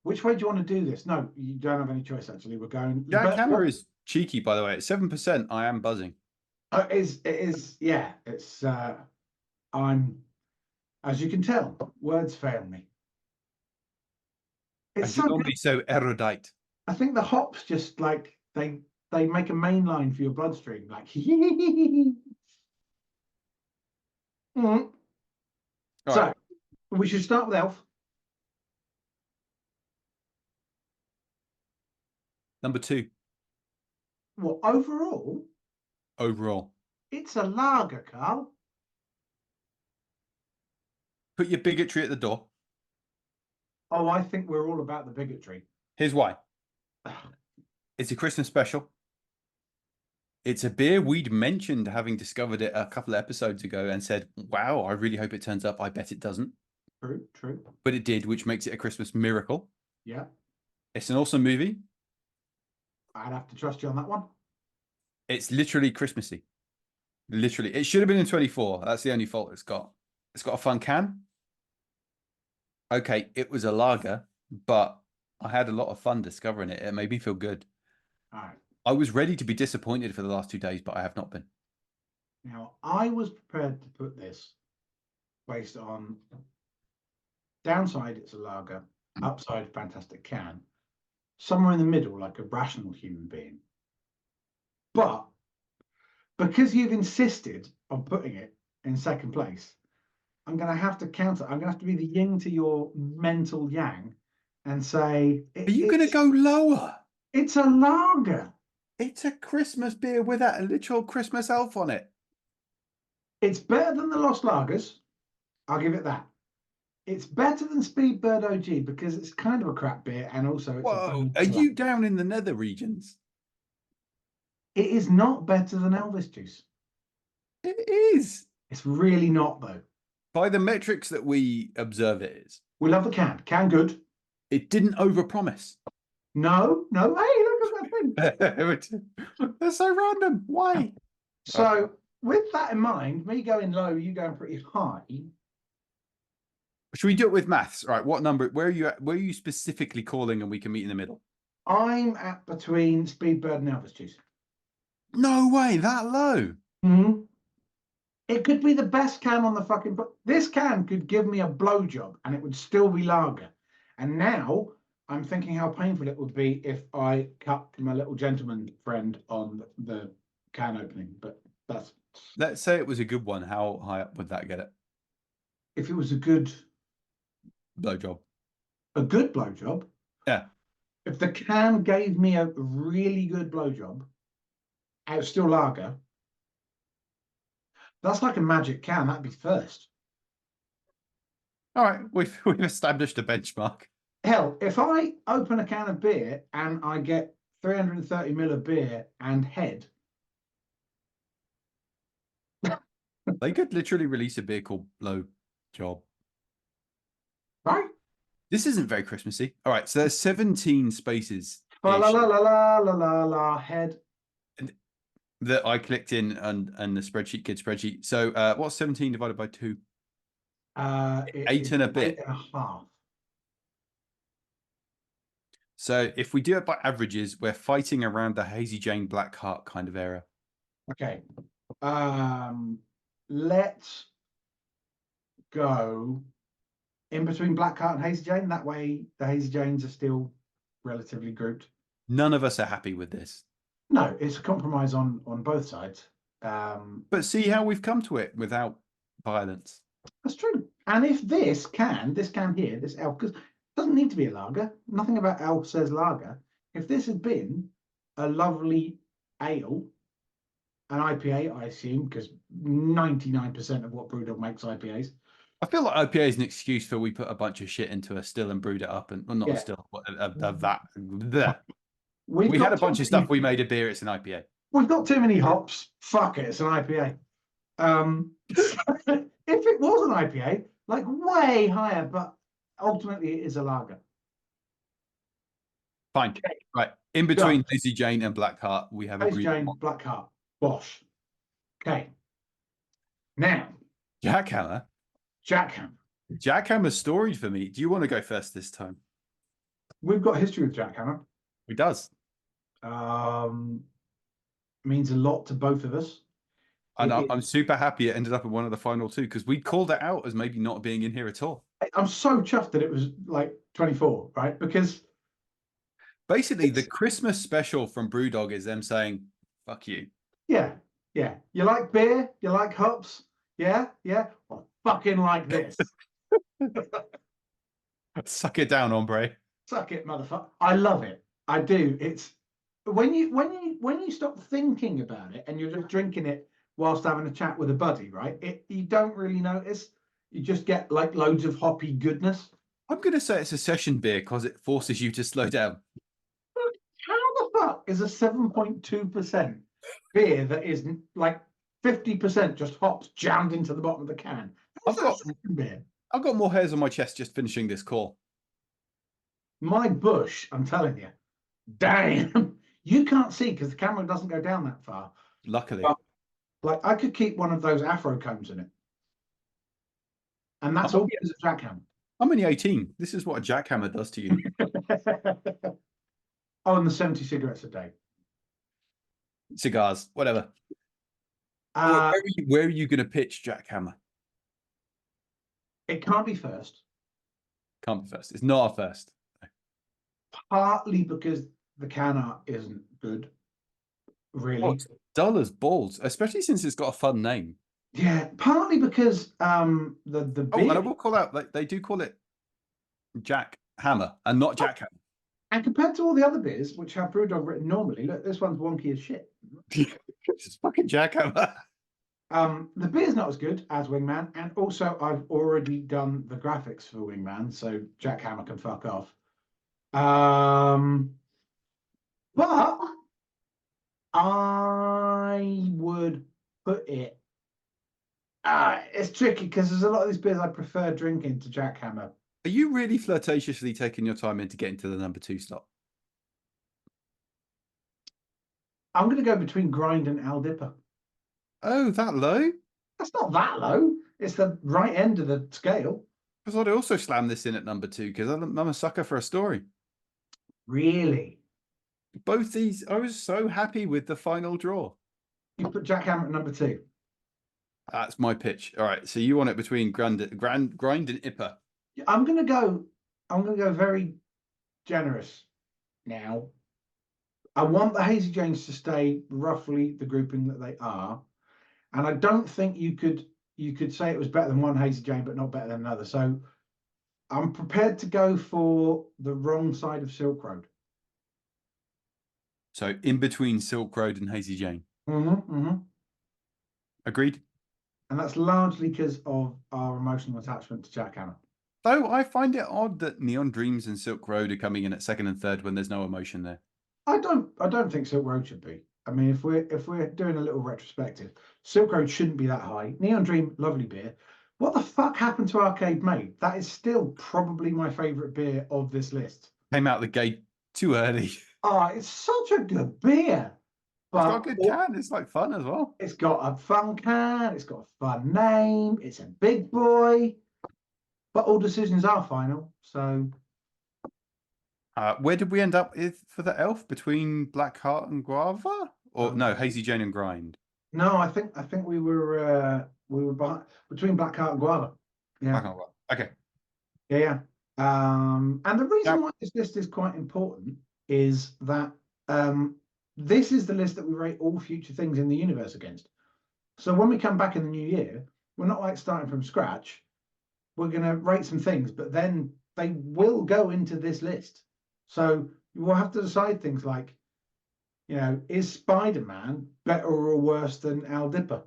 Which way do you want to do this? No, you don't have any choice, actually. We're going. That camera is cheeky, by the way. At 7%, I am buzzing. It is, yeah. It's, I'm, as you can tell, words fail me. It's so normally so erudite. I think the hops just like, they make a main line for your bloodstream, like, mm. So, right. we should start with Elf. Number two. Well, overall, it's a lager, Carl. Put your bigotry at the door. Oh, I think we're all about the bigotry. Here's why. It's a Christmas special. It's a beer we'd mentioned having discovered it a couple of episodes ago and said, wow, I really hope it turns up. I bet it doesn't. True. But it did, which makes it a Christmas miracle. Yeah. It's an awesome movie. I'd have to trust you on that one. It's literally Christmassy. Literally. It should have been in 24. That's the only fault it's got. It's got a fun can. Okay, it was a lager, but I had a lot of fun discovering it. It made me feel good. All right. I was ready to be disappointed for the last 2 days, but I have not been. Now, I was prepared to put this based on downside, it's a lager, upside, fantastic can, somewhere in the middle, like a rational human being. But because you've insisted on putting it in second place, I'm going to have to counter. I'm going to have to be the yin to your mental yang and say, Are you going to go lower? It's a lager. It's a Christmas beer with a literal Christmas elf on it. It's better than the Lost Lagers. I'll give it that. It's better than Speedbird OG because it's kind of a crap beer and also it's Whoa, are you down in the nether regions? It is not better than Elvis Juice. It is. It's really not though. By the metrics that we observe, it is. We love the can. Can good. It didn't overpromise. No, no. Hey, look at that thing. They're so random. Why? So with that in mind, me going low, you going pretty high. Should we do it with maths? All right. What number? Where are you at? Where are you specifically calling, and we can meet in the middle? I'm at between Speedbird and Elvis Juice. No way. That low. Mm-hmm. It could be the best can on the fucking. This can could give me a blowjob, and it would still be lager. And now I'm thinking how painful it would be if I cut my little gentleman friend on the can opening. But that's Let's say it was a good one. How high up would that get it? if it was a good Blowjob. blowjob. Yeah. If the can gave me a really good blowjob, and it's still lager. That's like a magic can. That'd be first. All right. We've established a benchmark. Hell, if I open a can of beer and I get 330 ml of beer and head, They could literally release a beer called Blowjob. right? This isn't very Christmassy. All right. So there's 17 spaces La la la la la la la la head. that I clicked in and the spreadsheet, kid spreadsheet. So what's 17 divided by 2? It's And a bit. 8.5. So if we do it by averages, we're fighting around the Hazy Jane Blackheart kind of era. Okay. Let's go in between Blackheart and Hazy Jane. That way the Hazy Janes are still relatively grouped. None of us are happy with this. No, it's a compromise on both sides. But see how we've come to it without violence. That's true. And if this can here, this elf, because it doesn't need to be a lager. Nothing about elf says lager. If this had been a lovely ale, an IPA, I assume, because 99% of what Brewdog makes IPAs. I feel like IPA is an excuse for we put a bunch of shit into a still and brewed it up, and well, not Yeah. a still, that. We had a bunch of stuff. We made a beer. It's an IPA. We've got too many hops. Fuck it. It's an IPA. If it was an IPA, like way higher, but ultimately it is a lager. Fine. Okay. Right. In between Hazy Jane and Blackheart, we have Hazy Jane, Blackheart, Bosch. Okay. Now, Jackhammer. Jackhammer's storied for me. Do you want to go first this time? We've got history with Jackhammer. It does. Means a lot to both of us. And I'm super happy it ended up in one of the final two because we called it out as maybe not being in here at all. I'm so chuffed that it was like 24, right? Because basically the Christmas special from Brewdog is them saying, fuck you. Yeah. Yeah. You like beer? You like hops? Yeah. Yeah. Well, fucking like this. Suck it down, hombre. Suck it, motherfucker. I love it. I do. It's when you stop thinking about it and you're just drinking it whilst having a chat with a buddy, right? You don't really notice. You just get like loads of hoppy goodness. I'm going to say it's a session beer because it forces you to slow down. How the fuck is a 7.2% beer that is like 50% just hops jammed into the bottom of the can? I've got more hairs on my chest just finishing this call. My bush, I'm telling you. Damn. You can't see because the camera doesn't go down that far. Luckily. But, like I could keep one of those afro combs in it. And that's all because of jackhammer. I'm only 18. This is what a jackhammer does to you. Oh, and the 70 cigarettes a day. Cigars, whatever. Where are you going to pitch Jackhammer? It can't be first. Can't be first. It's not a first. Partly because the can art isn't good. Really. Oh, it's dull as balls, especially since it's got a fun name. Yeah, partly because the beer... Oh, and I will call out, they do call it Jack Hammer and not Jackhammer. And compared to all the other beers, which have Brewdog written normally, look, this one's wonky as shit. It's fucking Jackhammer. The beer's not as good as Wingman, and also I've already done the graphics for Wingman, so Jackhammer can fuck off. But I would put it It's tricky because there's a lot of these beers I prefer drinking to Jackhammer. Are you really flirtatiously taking your time in to get into the number 2 slot? I'm going to go between Grind and Al Dipper. Oh, that low? That's not that low. It's the right end of the scale. Because I'd also slam this in at number 2 because I'm a sucker for a story. Really? Both these, I was so happy with the final draw. You put Jackhammer at number 2. That's my pitch. All right, so you want it between Grind and Ipper. I'm going to go very generous now. I want the Hazy Janes to stay roughly the grouping that they are, and I don't think you could say it was better than one Hazy Jane, but not better than another. So I'm prepared to go for the wrong side of Silk Road. So in between Silk Road and Hazy Jane. Agreed. And that's largely because of our emotional attachment to Jackhammer. Though I find it odd that Neon Dreams and Silk Road are coming in at second and third when there's no emotion there. I don't think Silk Road should be. I mean, if we're doing a little retrospective, Silk Road shouldn't be that high. Neon Dream, lovely beer. What the fuck happened to Arcade Maid? That is still probably my favourite beer of this list. Came out the gate too early. Oh, it's such a good beer. But it's got a good can. It's like fun as well. It's got a fun can. It's got a fun name. It's a big boy. But all decisions are final. So, where did we end up with for the elf between Blackheart and Guava, or no, Hazy Jane and Grind? No, I think we were between Blackheart and Guava. Yeah. Okay. Yeah. And the reason why this list is quite important is that this is the list that we rate all future things in the universe against. So when we come back in the new year, we're not like starting from scratch. We're going to rate some things, but then they will go into this list. So you will have to decide things like, is Spider-Man better or worse than Al Dipper?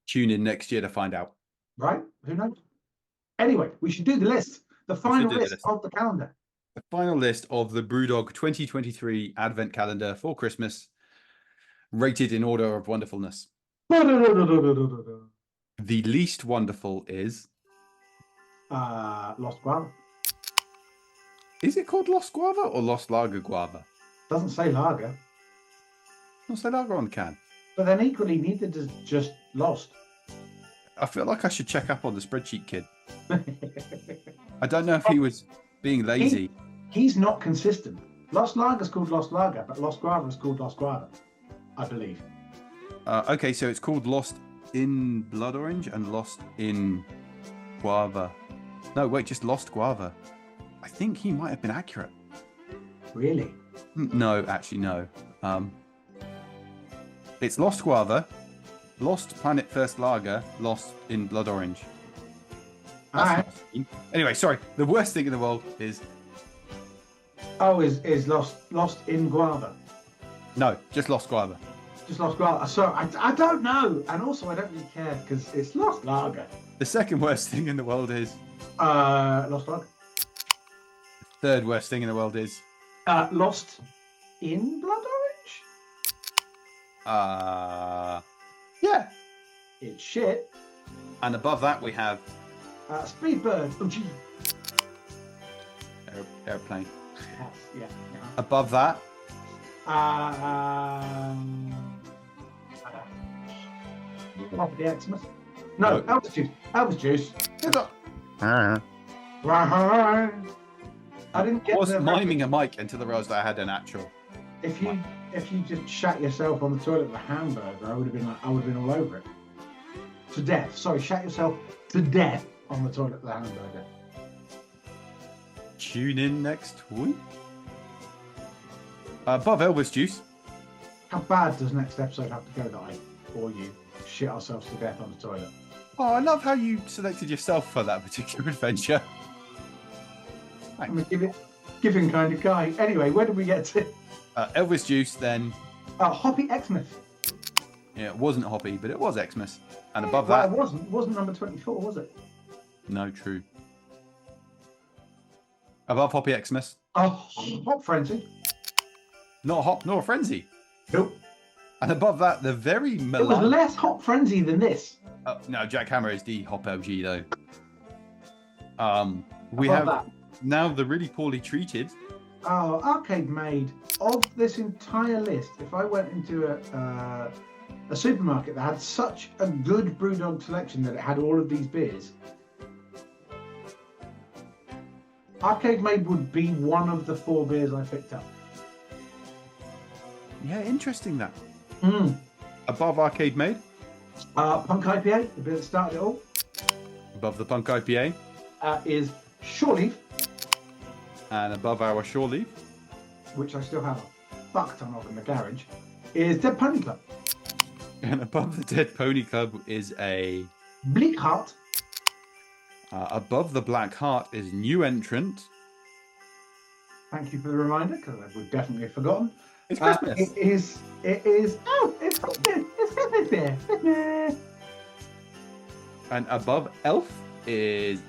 Tune in next year to find out. Right? Who knows? Anyway, we should do the list. The final list of the calendar. The final list of the Brewdog 2023 Advent Calendar for Christmas, rated in order of wonderfulness. The least wonderful is Lost Guava. Is it called Lost Guava or Lost Lager Guava? Doesn't say lager. Doesn't say lager on the can. But then equally, neither does just Lost. I feel like I should check up on the spreadsheet kid. I don't know if he was being lazy. He's not consistent. Lost Lager's called Lost Lager, but Lost Guava is called Lost Guava, I believe. Okay, so it's called Lost in Blood Orange and Lost in Guava. No, wait, just Lost Guava. I think he might have been accurate. Really? No, actually, no. It's Lost Guava, Lost Planet First Lager, Lost in Blood Orange. Anyway, sorry. The worst thing in the world is... Oh, is Lost in Guava? No, just Lost Guava. Just Lost Guava. Sorry, I don't know. And also, I don't really care because it's Lost Lager. The second worst thing in the world is... Lost Lager. The third worst thing in the world is... Lost in Blood Orange? Yeah. It's shit. And above that we have... Speedbird. Oh, gee. Airplane. Yes, yeah. Above that... Property Xmas. No, Elvis Juice. Elvis Juice. I didn't get. I was miming a mic until I realised I had an actual. If you just shat yourself on the toilet with a hamburger, I would have been all over it. To death. Sorry, shat yourself to death on the toilet with a hamburger. Tune in next week. Above Elvis Juice. How bad does next episode have to go that I or you shit ourselves to death on the toilet? Oh, I love how you selected yourself for that particular adventure. I'm a giving kind of guy. Anyway, where did we get to? Elvis Juice, then. Hoppy Xmas. Yeah, it wasn't Hoppy, but it was Xmas. And above that... It wasn't number 24, was it? No, true. Above Hoppy Xmas. Oh, Hop Frenzy. Not Hop nor Frenzy. Nope. And above that, the very It was less Hop Frenzy than this. No, Jack Hammer is the Hop LG though. We Above have that. now the really poorly treated. Oh, Arcade Made. Of this entire list, if I went into a supermarket that had such a good Brewdog selection that it had all of these beers, Arcade Made would be one of the 4 beers I picked up. Yeah, interesting that. Mm. Above Arcade Made. Punk IPA, the beer that started it all, Above the Punk IPA. is Shore Leaf, And above our Shore Leaf. which I still have a fuck ton of in the garage, is Dead Pony Club. And above the Dead Pony Club is a... Bleak Heart. Above the Black Heart is New Entrant. Thank you for the reminder, because I would definitely have forgotten. It's Christmas. It is, oh, it's Christmas. It's Christmas beer. And above Elf is...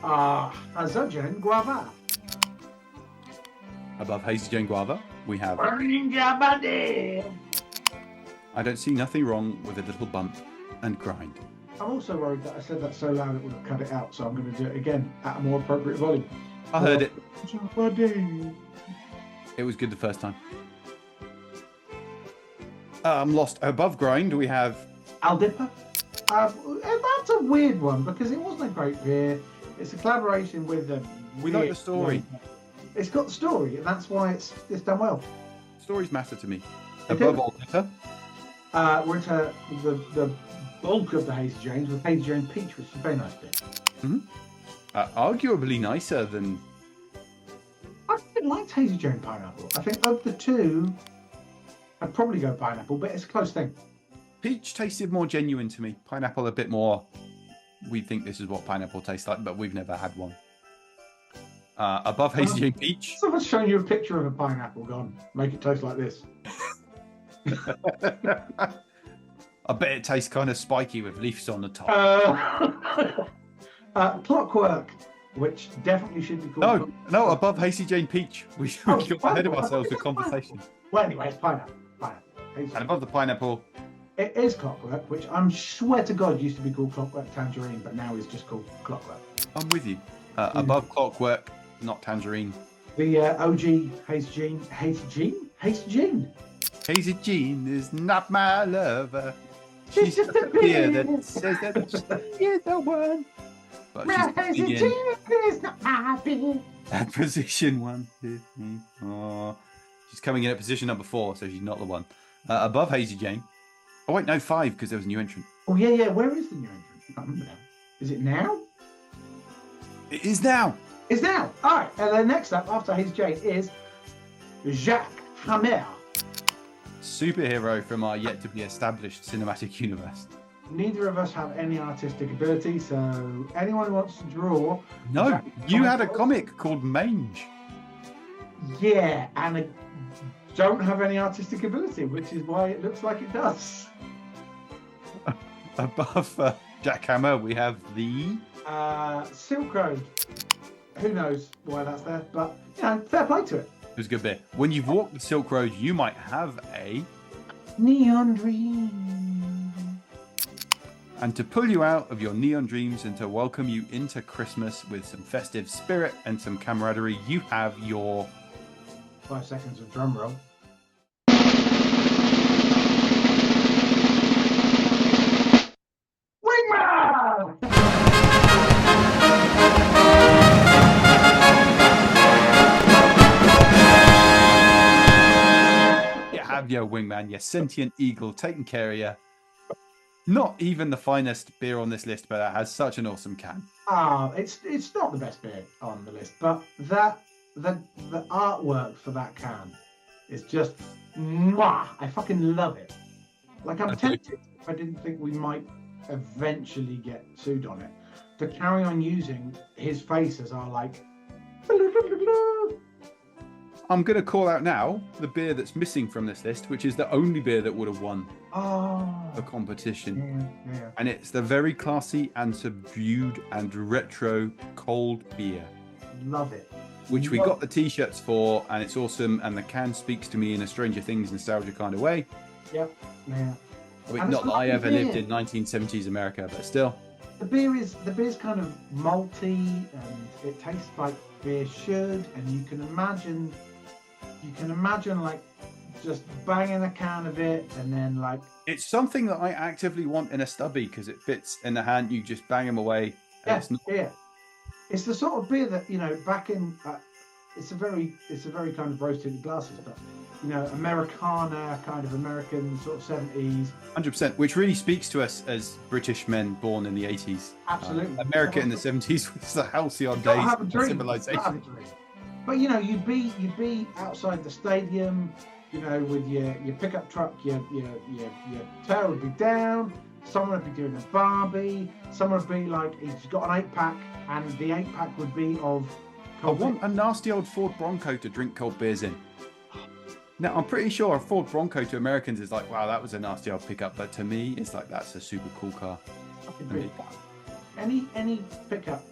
Azogen Guava. Above Hazy Jane Guava, we have... Burning your body. I don't see nothing wrong with a little bump and grind. I'm also worried that I said that so loud it would have cut it out, so I'm going to do it again at a more appropriate volume. I heard it. Your body. It was good the first time. I'm lost. Above grind, we have... Aldippa. That's a weird one because it wasn't a great beer. It's a collaboration with a. We like the story. It's got the story, and that's why it's done well. Stories matter to me. They Above do. all glitter, We're into the bulk of the Hazy Janes with Hazy Jane Peach, which is a very nice beer. arguably nicer than... I quite liked Hazy Jane Pineapple. I think of the two, I'd probably go pineapple, but it's a close thing. Peach tasted more genuine to me. Pineapple a bit more... We think this is what pineapple tastes like, but we've never had one. Above Hazy Jane Peach. Someone's shown you a picture of a pineapple, gone, make it taste like this. I bet it tastes kind of spiky with leaves on the top. Clockwork, which definitely should be called. No, above Hazy Jane Peach. We got ahead of ourselves with conversation. Well, anyway, it's pineapple. And above the pineapple, it is Clockwork, which I'm swear to God used to be called Clockwork Tangerine, but now is just called Clockwork. I'm with you. Above Clockwork, not Tangerine. The OG Hazy Jean Hazy Jean is not my lover. She's just a beer that says that she is the one. But Hazy Jean is not my beer. At position 1, 2, 3, 4. She's coming in at position number 4, so she's not the one. Above Hazy Jane. Oh wait, no, 5 because there was a new entrant. Oh yeah. Where is the new entrant? I can't remember now. Is it now? It is now. It's now. All right. And then next up after Hazy Jane is Jacques Hammer. Superhero from our yet to be established cinematic universe. Neither of us have any artistic ability, so anyone who wants to draw. No, you had a comic called Mange. Yeah, and I don't have any artistic ability, which is why it looks like it does. Above Jack Hammer, we have the Silk Road. Who knows why that's there, but fair play to it. It was a good bit. When you've walked the Silk Road, you might have a Neon Dream. And to pull you out of your neon dreams and to welcome you into Christmas with some festive spirit and some camaraderie, you have your 5 seconds of drum roll. Wingman! You have your wingman, your sentient eagle taking care of you. Not even the finest beer on this list, but it has such an awesome can. It's not the best beer on the list, but the artwork for that can is just mwah. I fucking love it. Like I'm tempted, if I didn't think we might eventually get sued on it, to carry on using his face as our like. I'm going to call out now the beer that's missing from this list, which is the only beer that would have won the competition. Yeah. And it's the very classy and subdued and retro cold beer. Love it. Which we got the t-shirts for, and it's awesome, and the can speaks to me in a Stranger Things nostalgia kind of way. Yep. Yeah. I mean, not that I ever lived in 1970s America, but still. The beer's kind of malty, and it tastes like beer should, and you can imagine like just banging a can of it, and then like it's something that I actively want in a stubby because it fits in the hand. You just bang them away. Yeah, it's the sort of beer that, you know, back in it's a very kind of rose tinted glasses, but you know, Americana, kind of American sort of 70s. 100%, which really speaks to us as British men born in the 80s. Absolutely. America in the 70s was the halcyon days of civilization. But you know, you'd be outside the stadium, you know, with your pickup truck, your tail would be down. Someone would be doing a barbie. Someone would be like, he's got an 8-pack, and the 8-pack would be of. I want a nasty old Ford Bronco to drink cold beers in. Now, I'm pretty sure a Ford Bronco to Americans is like, wow, that was a nasty old pickup. But to me, it's like, that's a super cool car. Any pickup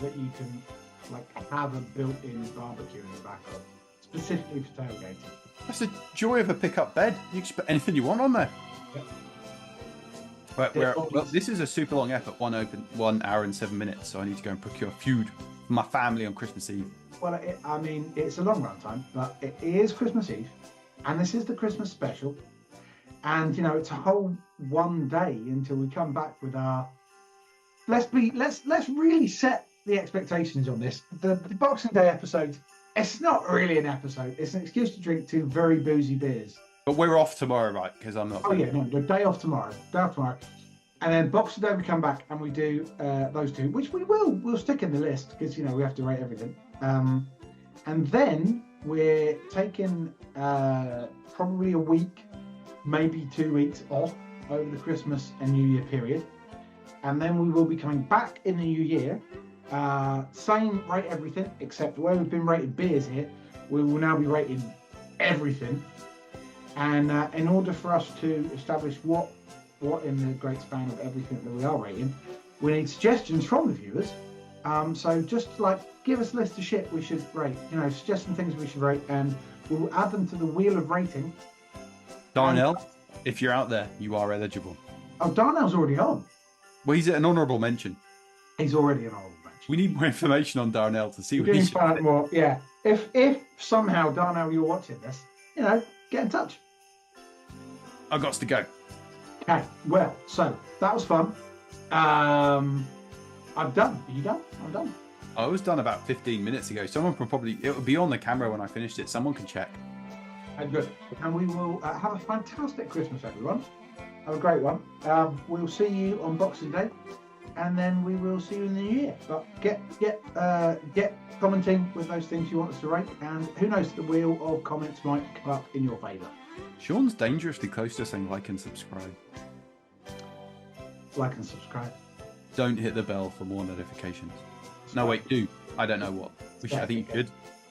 that you can like have a built-in barbecue in the back of, specifically for tailgating. That's the joy of a pickup bed. You can put anything you want on there. Yep. Right, well, this is a super long effort, 1 hour and 7 minutes. So I need to go and procure food for my family on Christmas Eve. Well, I mean, it's a long run time, but it is Christmas Eve, and this is the Christmas special, and you know, it's a whole one day until we come back with our. Let's really set the expectations on this. The Boxing Day episode. It's not really an episode. It's an excuse to drink 2 very boozy beers. But we're off tomorrow, right? Because I'm not. Oh yeah, no, the day off tomorrow. And then Boxing Day we come back and we do those 2, which we'll stick in the list because, you know, we have to rate everything. And then we're taking probably a week, maybe 2 weeks off over the Christmas and New Year period. And then we will be coming back in the New Year. Same rate everything, except where we've been rated beers here, we will now be rating everything. And in order for us to establish what in the great span of everything that we are rating, we need suggestions from the viewers. So just like give us a list of shit we should rate, you know, suggesting things we should rate, and we'll add them to the wheel of rating. Darnell, if you're out there, you are eligible. Oh, Darnell's already on. Well, he's an honourable mention. He's already an honourable mention. We need more information on Darnell to see what he should find out more. Yeah. If somehow, Darnell, you're watching this, you know, get in touch. I've got to go. Okay, well, so that was fun. I'm done. Are you done? I'm done. I was done about 15 minutes ago. Someone can probably, it will be on the camera when I finished it. Someone can check. Good. And we will have a fantastic Christmas, everyone. Have a great one. We'll see you on Boxing Day, and then we will see you in the new year. But get commenting with those things you want us to rate, and who knows, the wheel of comments might come up in your favour. Sean's dangerously close to saying like and subscribe. Like and subscribe. Don't hit the bell for more notifications. No, wait, do. I don't know what. I think you should.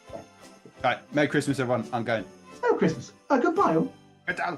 Yeah. All right, Merry Christmas, everyone. I'm going. Merry Christmas. Goodbye, all. Get down.